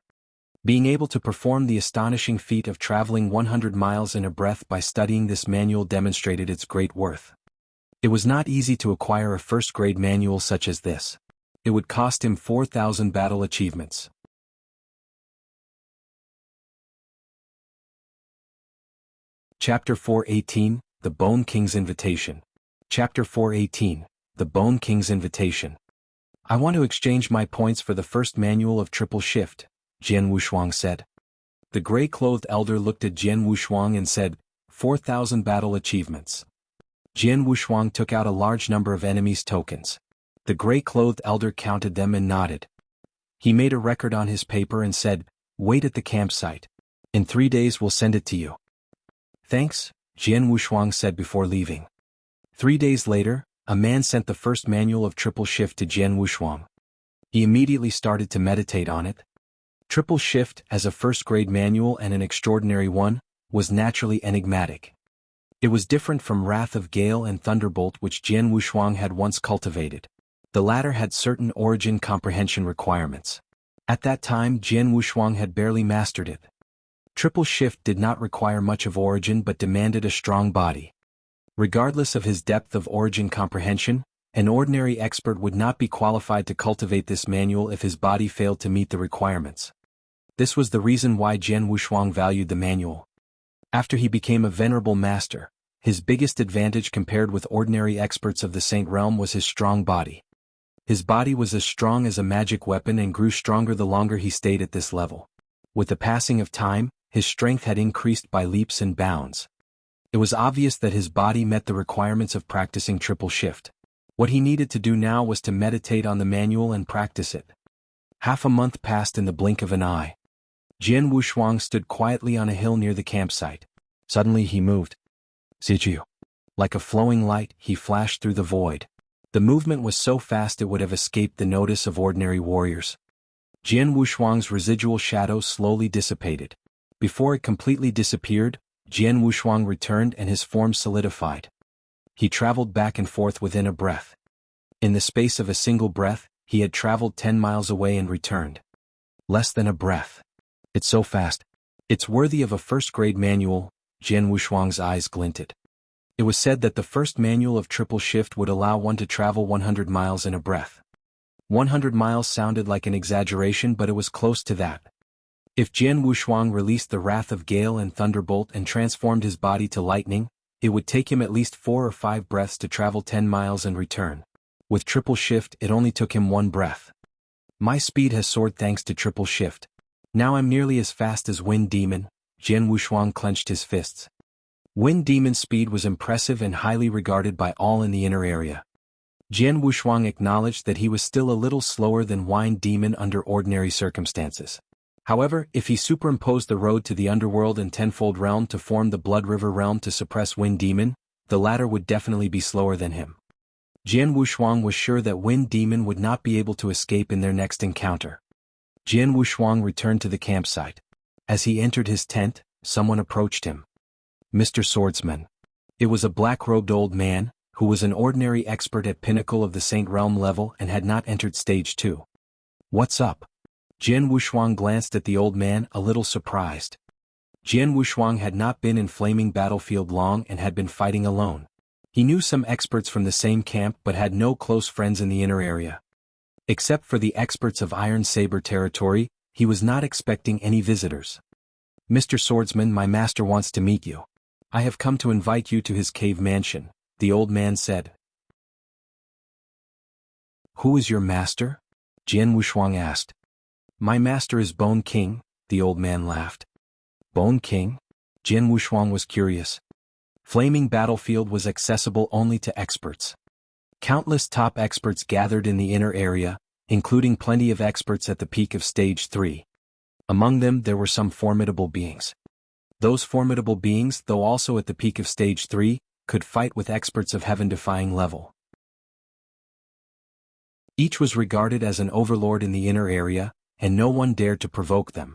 Being able to perform the astonishing feat of traveling 100 miles in a breath by studying this manual demonstrated its great worth. It was not easy to acquire a first-grade manual such as this. It would cost him 4,000 battle achievements. Chapter 418, The Bone King's Invitation. Chapter 418, The Bone King's Invitation. I want to exchange my points for the first manual of Triple Shift, Jian Wushuang said. The gray-clothed elder looked at Jian Wushuang and said, 4,000 battle achievements. Jian Wushuang took out a large number of enemies' tokens. The gray-clothed elder counted them and nodded. He made a record on his paper and said, wait at the campsite. In 3 days we'll send it to you. Thanks, Jian Wushuang said before leaving. 3 days later, a man sent the first manual of Triple Shift to Jian Wushuang. He immediately started to meditate on it. Triple Shift, as a first-grade manual and an extraordinary one, was naturally enigmatic. It was different from Wrath of Gale and Thunderbolt which Jian Wushuang had once cultivated. The latter had certain origin comprehension requirements. At that time Jian Wushuang had barely mastered it. Triple Shift did not require much of origin but demanded a strong body. Regardless of his depth of origin comprehension, an ordinary expert would not be qualified to cultivate this manual if his body failed to meet the requirements. This was the reason why Jian Wushuang valued the manual. After he became a venerable master, his biggest advantage compared with ordinary experts of the Saint Realm was his strong body. His body was as strong as a magic weapon and grew stronger the longer he stayed at this level. With the passing of time, his strength had increased by leaps and bounds. It was obvious that his body met the requirements of practicing Triple Shift. What he needed to do now was to meditate on the manual and practice it. Half a month passed in the blink of an eye. Jian Wushuang stood quietly on a hill near the campsite. Suddenly he moved. Zijiu. Like a flowing light, he flashed through the void. The movement was so fast it would have escaped the notice of ordinary warriors. Jian Wushuang's residual shadow slowly dissipated. Before it completely disappeared, Jian Wushuang returned and his form solidified. He traveled back and forth within a breath. In the space of a single breath, he had traveled 10 miles away and returned. Less than a breath. It's so fast. It's worthy of a first-grade manual, Jian Wushuang's eyes glinted. It was said that the first manual of triple shift would allow one to travel 100 miles in a breath. 100 miles sounded like an exaggeration, but it was close to that. If Jian Wushuang released the wrath of gale and thunderbolt and transformed his body to lightning, it would take him at least 4 or 5 breaths to travel 10 miles and return. With triple shift, it only took him 1 breath. My speed has soared thanks to triple shift. Now I'm nearly as fast as Wind Demon. Jian Wushuang clenched his fists. Wind Demon's speed was impressive and highly regarded by all in the inner area. Jian Wushuang acknowledged that he was still a little slower than Wind Demon under ordinary circumstances. However, if he superimposed the road to the underworld and Tenfold Realm to form the Blood River Realm to suppress Wind Demon, the latter would definitely be slower than him. Jian Wushuang was sure that Wind Demon would not be able to escape in their next encounter. Jian Wushuang returned to the campsite. As he entered his tent, someone approached him. Mr. Swordsman. It was a black-robed old man, who was an ordinary expert at pinnacle of the Saint Realm level and had not entered Stage 2. What's up? Jian Wushuang glanced at the old man, a little surprised. Jian Wushuang had not been in Flaming Battlefield long and had been fighting alone. He knew some experts from the same camp but had no close friends in the inner area. Except for the experts of Iron Saber territory, he was not expecting any visitors. Mr. Swordsman, my master wants to meet you. I have come to invite you to his cave mansion, the old man said. Who is your master? Jian Wushuang asked. My master is Bone King, the old man laughed. Bone King? Jian Wushuang was curious. Flaming Battlefield was accessible only to experts. Countless top experts gathered in the inner area, including plenty of experts at the peak of Stage 3. Among them there were some formidable beings. Those formidable beings, though also at the peak of Stage 3, could fight with experts of heaven-defying level. Each was regarded as an overlord in the inner area, and no one dared to provoke them.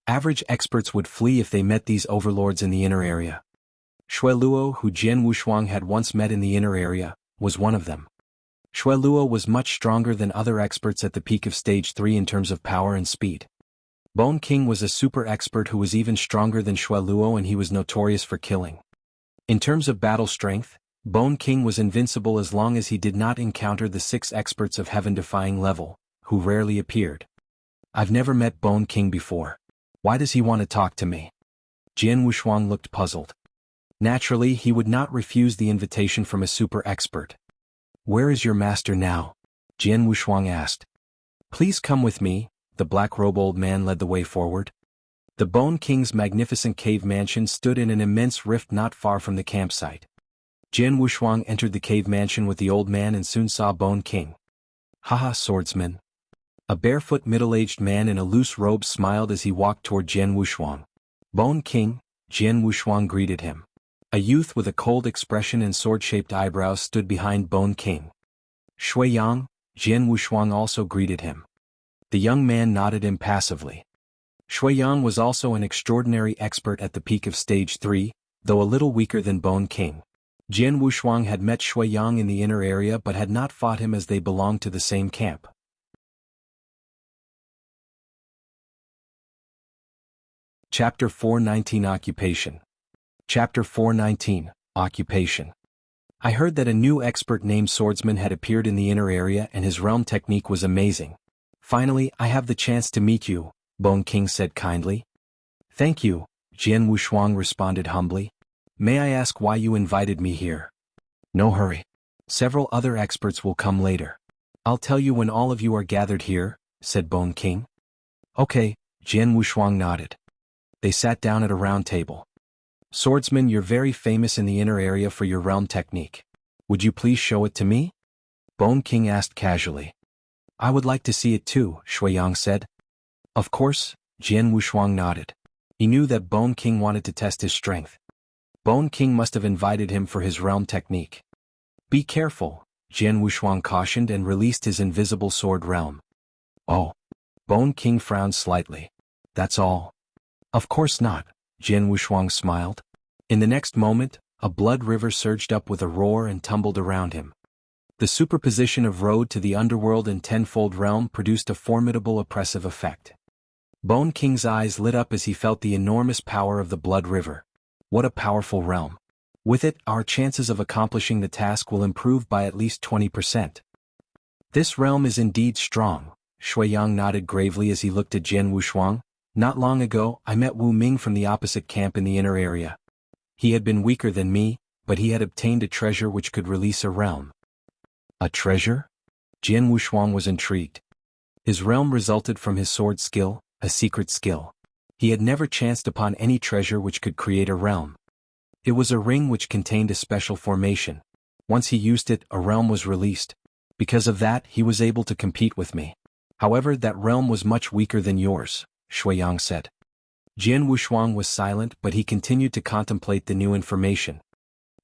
Average experts would flee if they met these overlords in the inner area. Xue Luo, who Jian Wushuang had once met in the inner area, was one of them. Xue Luo was much stronger than other experts at the peak of Stage 3 in terms of power and speed. Bone King was a super expert who was even stronger than Xue Luo, and he was notorious for killing. In terms of battle strength, Bone King was invincible as long as he did not encounter the 6 experts of heaven-defying level, who rarely appeared. I've never met Bone King before. Why does he want to talk to me? Jian Wushuang looked puzzled. Naturally, he would not refuse the invitation from a super expert. Where is your master now? Jian Wushuang asked. Please come with me. The black-robed old man led the way forward. The Bone King's magnificent cave mansion stood in an immense rift not far from the campsite. Jian Wushuang entered the cave mansion with the old man and soon saw Bone King. Haha, Swordsman. A barefoot middle-aged man in a loose robe smiled as he walked toward Jian Wushuang. Bone King, Jian Wushuang greeted him. A youth with a cold expression and sword-shaped eyebrows stood behind Bone King. Shui Yang, Jian Wushuang also greeted him. The young man nodded impassively. Shui Yang was also an extraordinary expert at the peak of Stage 3, though a little weaker than Bone King. Jian Wushuang had met Shui Yang in the inner area but had not fought him as they belonged to the same camp. Chapter 419 Occupation. Chapter 419, Occupation. I heard that a new expert named Swordsman had appeared in the inner area and his realm technique was amazing. Finally, I have the chance to meet you, Bone King said kindly. Thank you, Jian Wushuang responded humbly. May I ask why you invited me here? No hurry. Several other experts will come later. I'll tell you when all of you are gathered here, said Bone King. Okay, Jian Wushuang nodded. They sat down at a round table. Swordsman, you're very famous in the inner area for your realm technique. Would you please show it to me? Bone King asked casually. I would like to see it too, Shui Yang said. Of course, Jian Wushuang nodded. He knew that Bone King wanted to test his strength. Bone King must have invited him for his realm technique. Be careful, Jian Wushuang cautioned and released his invisible sword realm. Oh. Bone King frowned slightly. That's all. Of course not, Jian Wushuang smiled. In the next moment, a blood river surged up with a roar and tumbled around him. The superposition of road to the underworld and tenfold realm produced a formidable oppressive effect. Bone King's eyes lit up as he felt the enormous power of the blood river. What a powerful realm. With it, our chances of accomplishing the task will improve by at least 20%. This realm is indeed strong, Wushuang nodded gravely as he looked at Jian Wushuang. Not long ago, I met Wu Ming from the opposite camp in the inner area. He had been weaker than me, but he had obtained a treasure which could release a realm. A treasure? Jian Wushuang was intrigued. His realm resulted from his sword skill, a secret skill. He had never chanced upon any treasure which could create a realm. It was a ring which contained a special formation. Once he used it, a realm was released. Because of that, he was able to compete with me. However, that realm was much weaker than yours, Wushuang said. Jian Wushuang was silent, but he continued to contemplate the new information.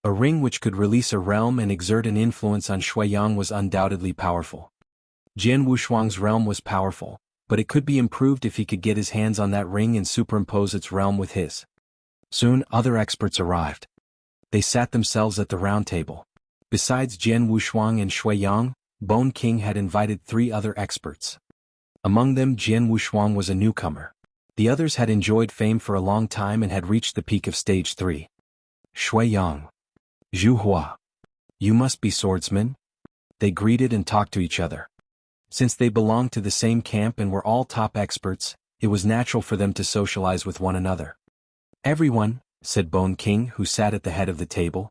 A ring which could release a realm and exert an influence on Wushuang was undoubtedly powerful. Jian Wushuang's realm was powerful, but it could be improved if he could get his hands on that ring and superimpose its realm with his. Soon, other experts arrived. They sat themselves at the round table. Besides Jian Wushuang and Wushuang, Bone King had invited 3 other experts. Among them, Jian Wushuang was a newcomer. The others had enjoyed fame for a long time and had reached the peak of stage 3. Wushuang. Zhu, you must be swordsman? They greeted and talked to each other. Since they belonged to the same camp and were all top experts, it was natural for them to socialize with one another. Everyone, said Bone King, who sat at the head of the table.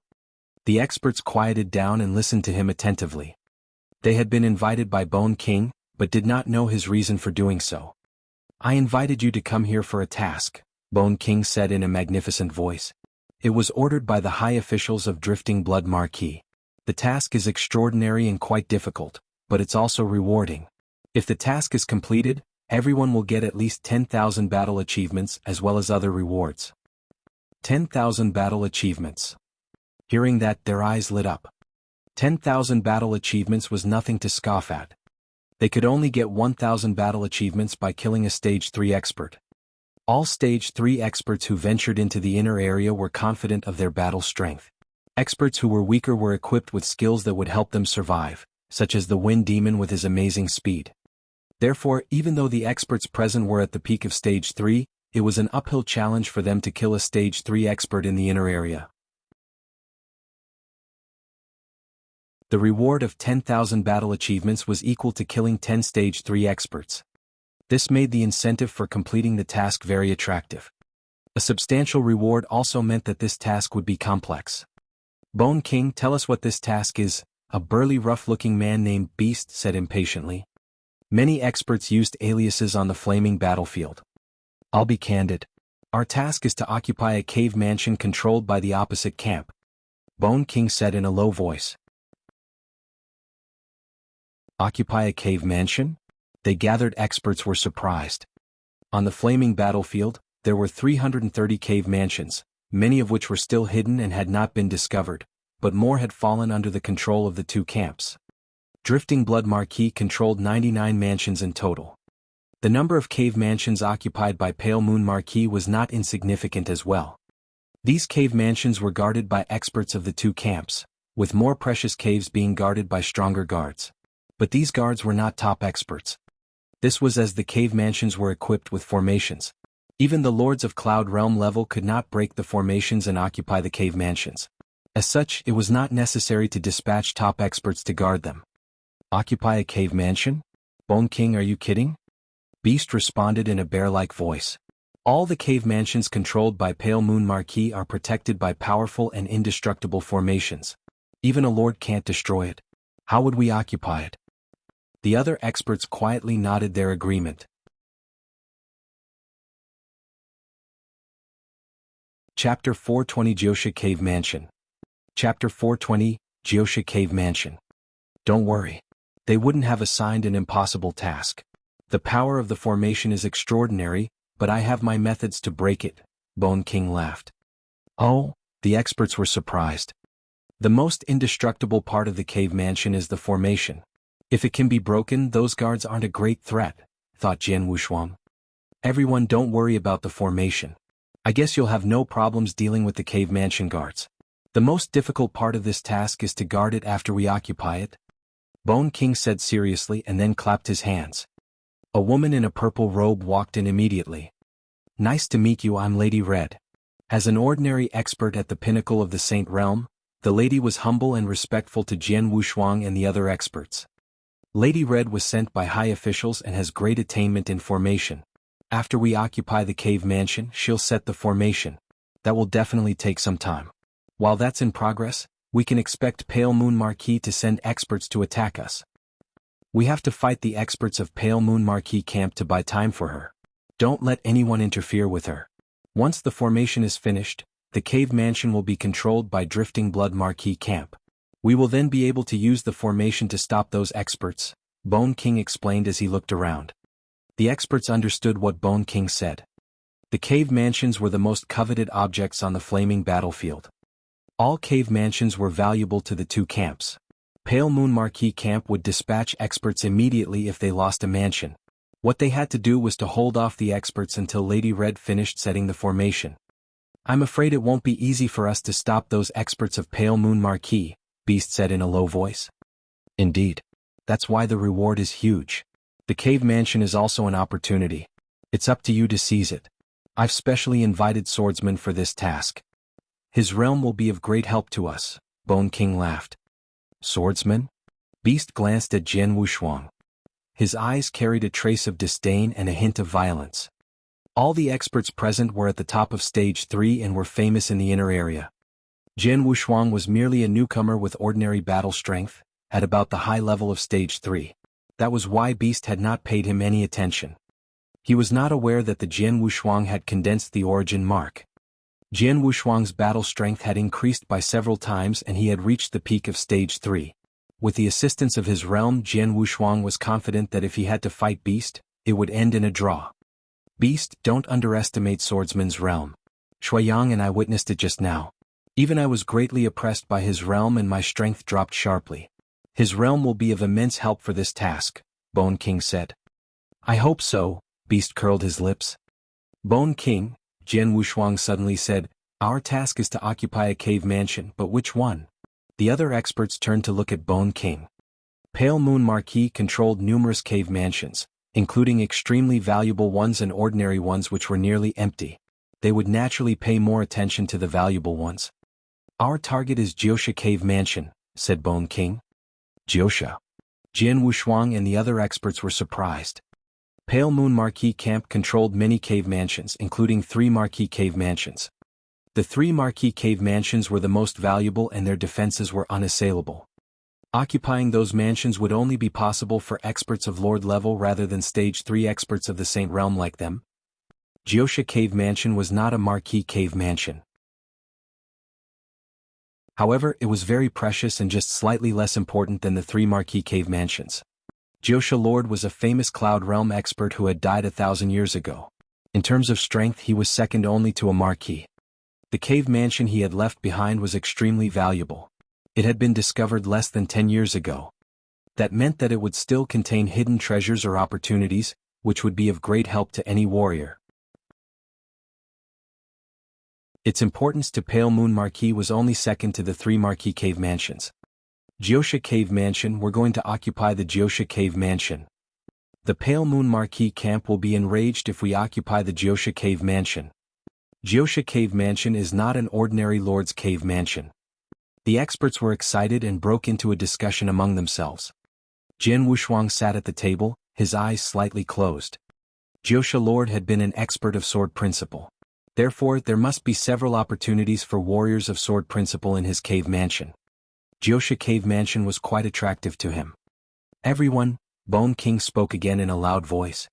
The experts quieted down and listened to him attentively. They had been invited by Bone King, but did not know his reason for doing so. I invited you to come here for a task, Bone King said in a magnificent voice. It was ordered by the high officials of Drifting Blood Marquis. The task is extraordinary and quite difficult, but it's also rewarding. If the task is completed, everyone will get at least 10,000 battle achievements as well as other rewards. 10,000 battle achievements. Hearing that, their eyes lit up. 10,000 battle achievements was nothing to scoff at. They could only get 1,000 battle achievements by killing a stage 3 expert. All stage 3 experts who ventured into the inner area were confident of their battle strength. Experts who were weaker were equipped with skills that would help them survive, such as the Wind Demon with his amazing speed. Therefore, even though the experts present were at the peak of stage 3, it was an uphill challenge for them to kill a stage 3 expert in the inner area. The reward of 10,000 battle achievements was equal to killing 10 stage 3 experts. This made the incentive for completing the task very attractive. A substantial reward also meant that this task would be complex. Bone King, tell us what this task is, a burly rough-looking man named Beast said impatiently. Many experts used aliases on the flaming battlefield. I'll be candid. Our task is to occupy a cave mansion controlled by the opposite camp, Bone King said in a low voice. Occupy a cave mansion? The gathered experts were surprised. On the flaming battlefield, there were 330 cave mansions, many of which were still hidden and had not been discovered, but more had fallen under the control of the 2 camps. Drifting Blood Marquis controlled 99 mansions in total. The number of cave mansions occupied by Pale Moon Marquis was not insignificant as well. These cave mansions were guarded by experts of the 2 camps, with more precious caves being guarded by stronger guards. But these guards were not top experts. This was as the cave mansions were equipped with formations. Even the Lords of Cloud Realm level could not break the formations and occupy the cave mansions. As such, it was not necessary to dispatch top experts to guard them. Occupy a cave mansion? Bone King, are you kidding? Beast responded in a bear-like voice. All the cave mansions controlled by Pale Moon Marquis are protected by powerful and indestructible formations. Even a lord can't destroy it. How would we occupy it? The other experts quietly nodded their agreement. Chapter 420 Jiushe Cave Mansion. Chapter 420, Jiushe Cave Mansion. Don't worry. They wouldn't have assigned an impossible task. The power of the formation is extraordinary, but I have my methods to break it, Bone King laughed. Oh, the experts were surprised. The most indestructible part of the cave mansion is the formation. If it can be broken, those guards aren't a great threat, thought Jian Wushuang. Everyone, don't worry about the formation. I guess you'll have no problems dealing with the cave mansion guards. The most difficult part of this task is to guard it after we occupy it, Bone King said seriously and then clapped his hands. A woman in a purple robe walked in immediately. Nice to meet you, I'm Lady Red. As an ordinary expert at the pinnacle of the Saint Realm, the lady was humble and respectful to Jian Wushuang and the other experts. Lady Red was sent by high officials and has great attainment in formation. After we occupy the cave mansion, she'll set the formation. That will definitely take some time. While that's in progress, we can expect Pale Moon Marquis to send experts to attack us. We have to fight the experts of Pale Moon Marquis camp to buy time for her. Don't let anyone interfere with her. Once the formation is finished, the cave mansion will be controlled by Drifting Blood Marquis camp. We will then be able to use the formation to stop those experts, Bone King explained as he looked around. The experts understood what Bone King said. The cave mansions were the most coveted objects on the flaming battlefield. All cave mansions were valuable to the two camps. Pale Moon Marquis camp would dispatch experts immediately if they lost a mansion. What they had to do was to hold off the experts until Lady Red finished setting the formation. I'm afraid it won't be easy for us to stop those experts of Pale Moon Marquis, Beast said in a low voice. Indeed. That's why the reward is huge. The cave mansion is also an opportunity. It's up to you to seize it. I've specially invited Swordsman for this task. His realm will be of great help to us, Bone King laughed. Swordsman? Beast glanced at Jian Wushuang. His eyes carried a trace of disdain and a hint of violence. All the experts present were at the top of Stage 3 and were famous in the inner area. Jian Wushuang was merely a newcomer with ordinary battle strength, at about the high level of Stage 3. That was why Beast had not paid him any attention. He was not aware that the Jian Wushuang had condensed the origin mark. Jian Wushuang's battle strength had increased by several times and he had reached the peak of Stage 3. With the assistance of his realm, Jian Wushuang was confident that if he had to fight Beast, it would end in a draw. Beast, don't underestimate Swordsman's realm. Shuiyang and I witnessed it just now. Even I was greatly oppressed by his realm and my strength dropped sharply. His realm will be of immense help for this task, Bone King said. I hope so, Beast curled his lips. Bone King, Jian Wushuang suddenly said, our task is to occupy a cave mansion, but which one? The other experts turned to look at Bone King. Pale Moon Marquis controlled numerous cave mansions, including extremely valuable ones and ordinary ones which were nearly empty. They would naturally pay more attention to the valuable ones. Our target is Jiushe Cave Mansion, said Bone King. Jiushe. Jian Wushuang and the other experts were surprised. Pale Moon Marquis camp controlled many cave mansions, including 3 Marquis cave mansions. The 3 Marquis cave mansions were the most valuable and their defenses were unassailable. Occupying those mansions would only be possible for experts of Lord level rather than Stage 3 experts of the Saint Realm like them. Jiushe Cave Mansion was not a Marquis cave mansion. However, it was very precious and just slightly less important than the 3 Marquis cave mansions. Jiushe Lord was a famous Cloud Realm expert who had died 1,000 years ago. In terms of strength, he was second only to a Marquis. The cave mansion he had left behind was extremely valuable. It had been discovered less than 10 years ago. That meant that it would still contain hidden treasures or opportunities, which would be of great help to any warrior. Its importance to Pale Moon Marquis was only second to the 3 Marquis cave mansions. Jiushe Cave Mansion. We're going to occupy the Jiushe Cave Mansion. The Pale Moon Marquis camp will be enraged if we occupy the Jiushe Cave Mansion. Jiushe Cave Mansion is not an ordinary lord's cave mansion. The experts were excited and broke into a discussion among themselves. Jian Wushuang sat at the table, his eyes slightly closed. Jiushe Lord had been an expert of sword principle. Therefore, there must be several opportunities for warriors of sword principle in his cave mansion. Jiushe Cave Mansion was quite attractive to him. Everyone, Bone King spoke again in a loud voice.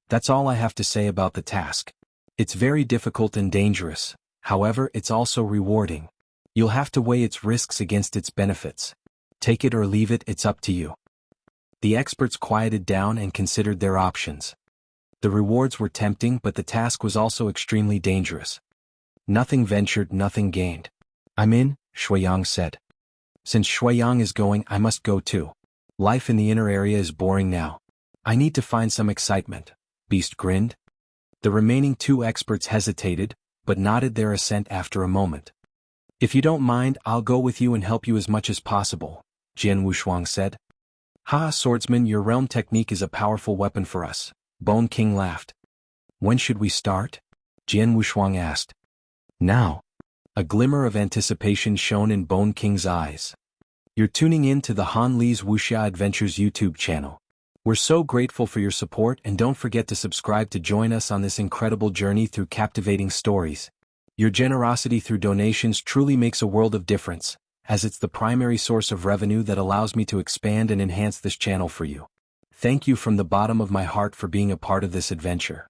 That's all I have to say about the task. It's very difficult and dangerous, however it's also rewarding. You'll have to weigh its risks against its benefits. Take it or leave it, it's up to you. The experts quieted down and considered their options. The rewards were tempting but the task was also extremely dangerous. Nothing ventured, nothing gained. I'm in, Shuiyang said. Since Shuiyang is going, I must go too. Life in the inner area is boring now. I need to find some excitement, Beast grinned. The remaining 2 experts hesitated, but nodded their assent after a moment. If you don't mind, I'll go with you and help you as much as possible, Jian Wushuang said. Ha, Swordsman, your realm technique is a powerful weapon for us, Bone King laughed. When should we start? Jian Wushuang asked. Now, a glimmer of anticipation shone in Bone King's eyes. You're tuning in to the Han Li's Wuxia Adventures YouTube channel. We're so grateful for your support, and don't forget to subscribe to join us on this incredible journey through captivating stories. Your generosity through donations truly makes a world of difference, as it's the primary source of revenue that allows me to expand and enhance this channel for you. Thank you from the bottom of my heart for being a part of this adventure.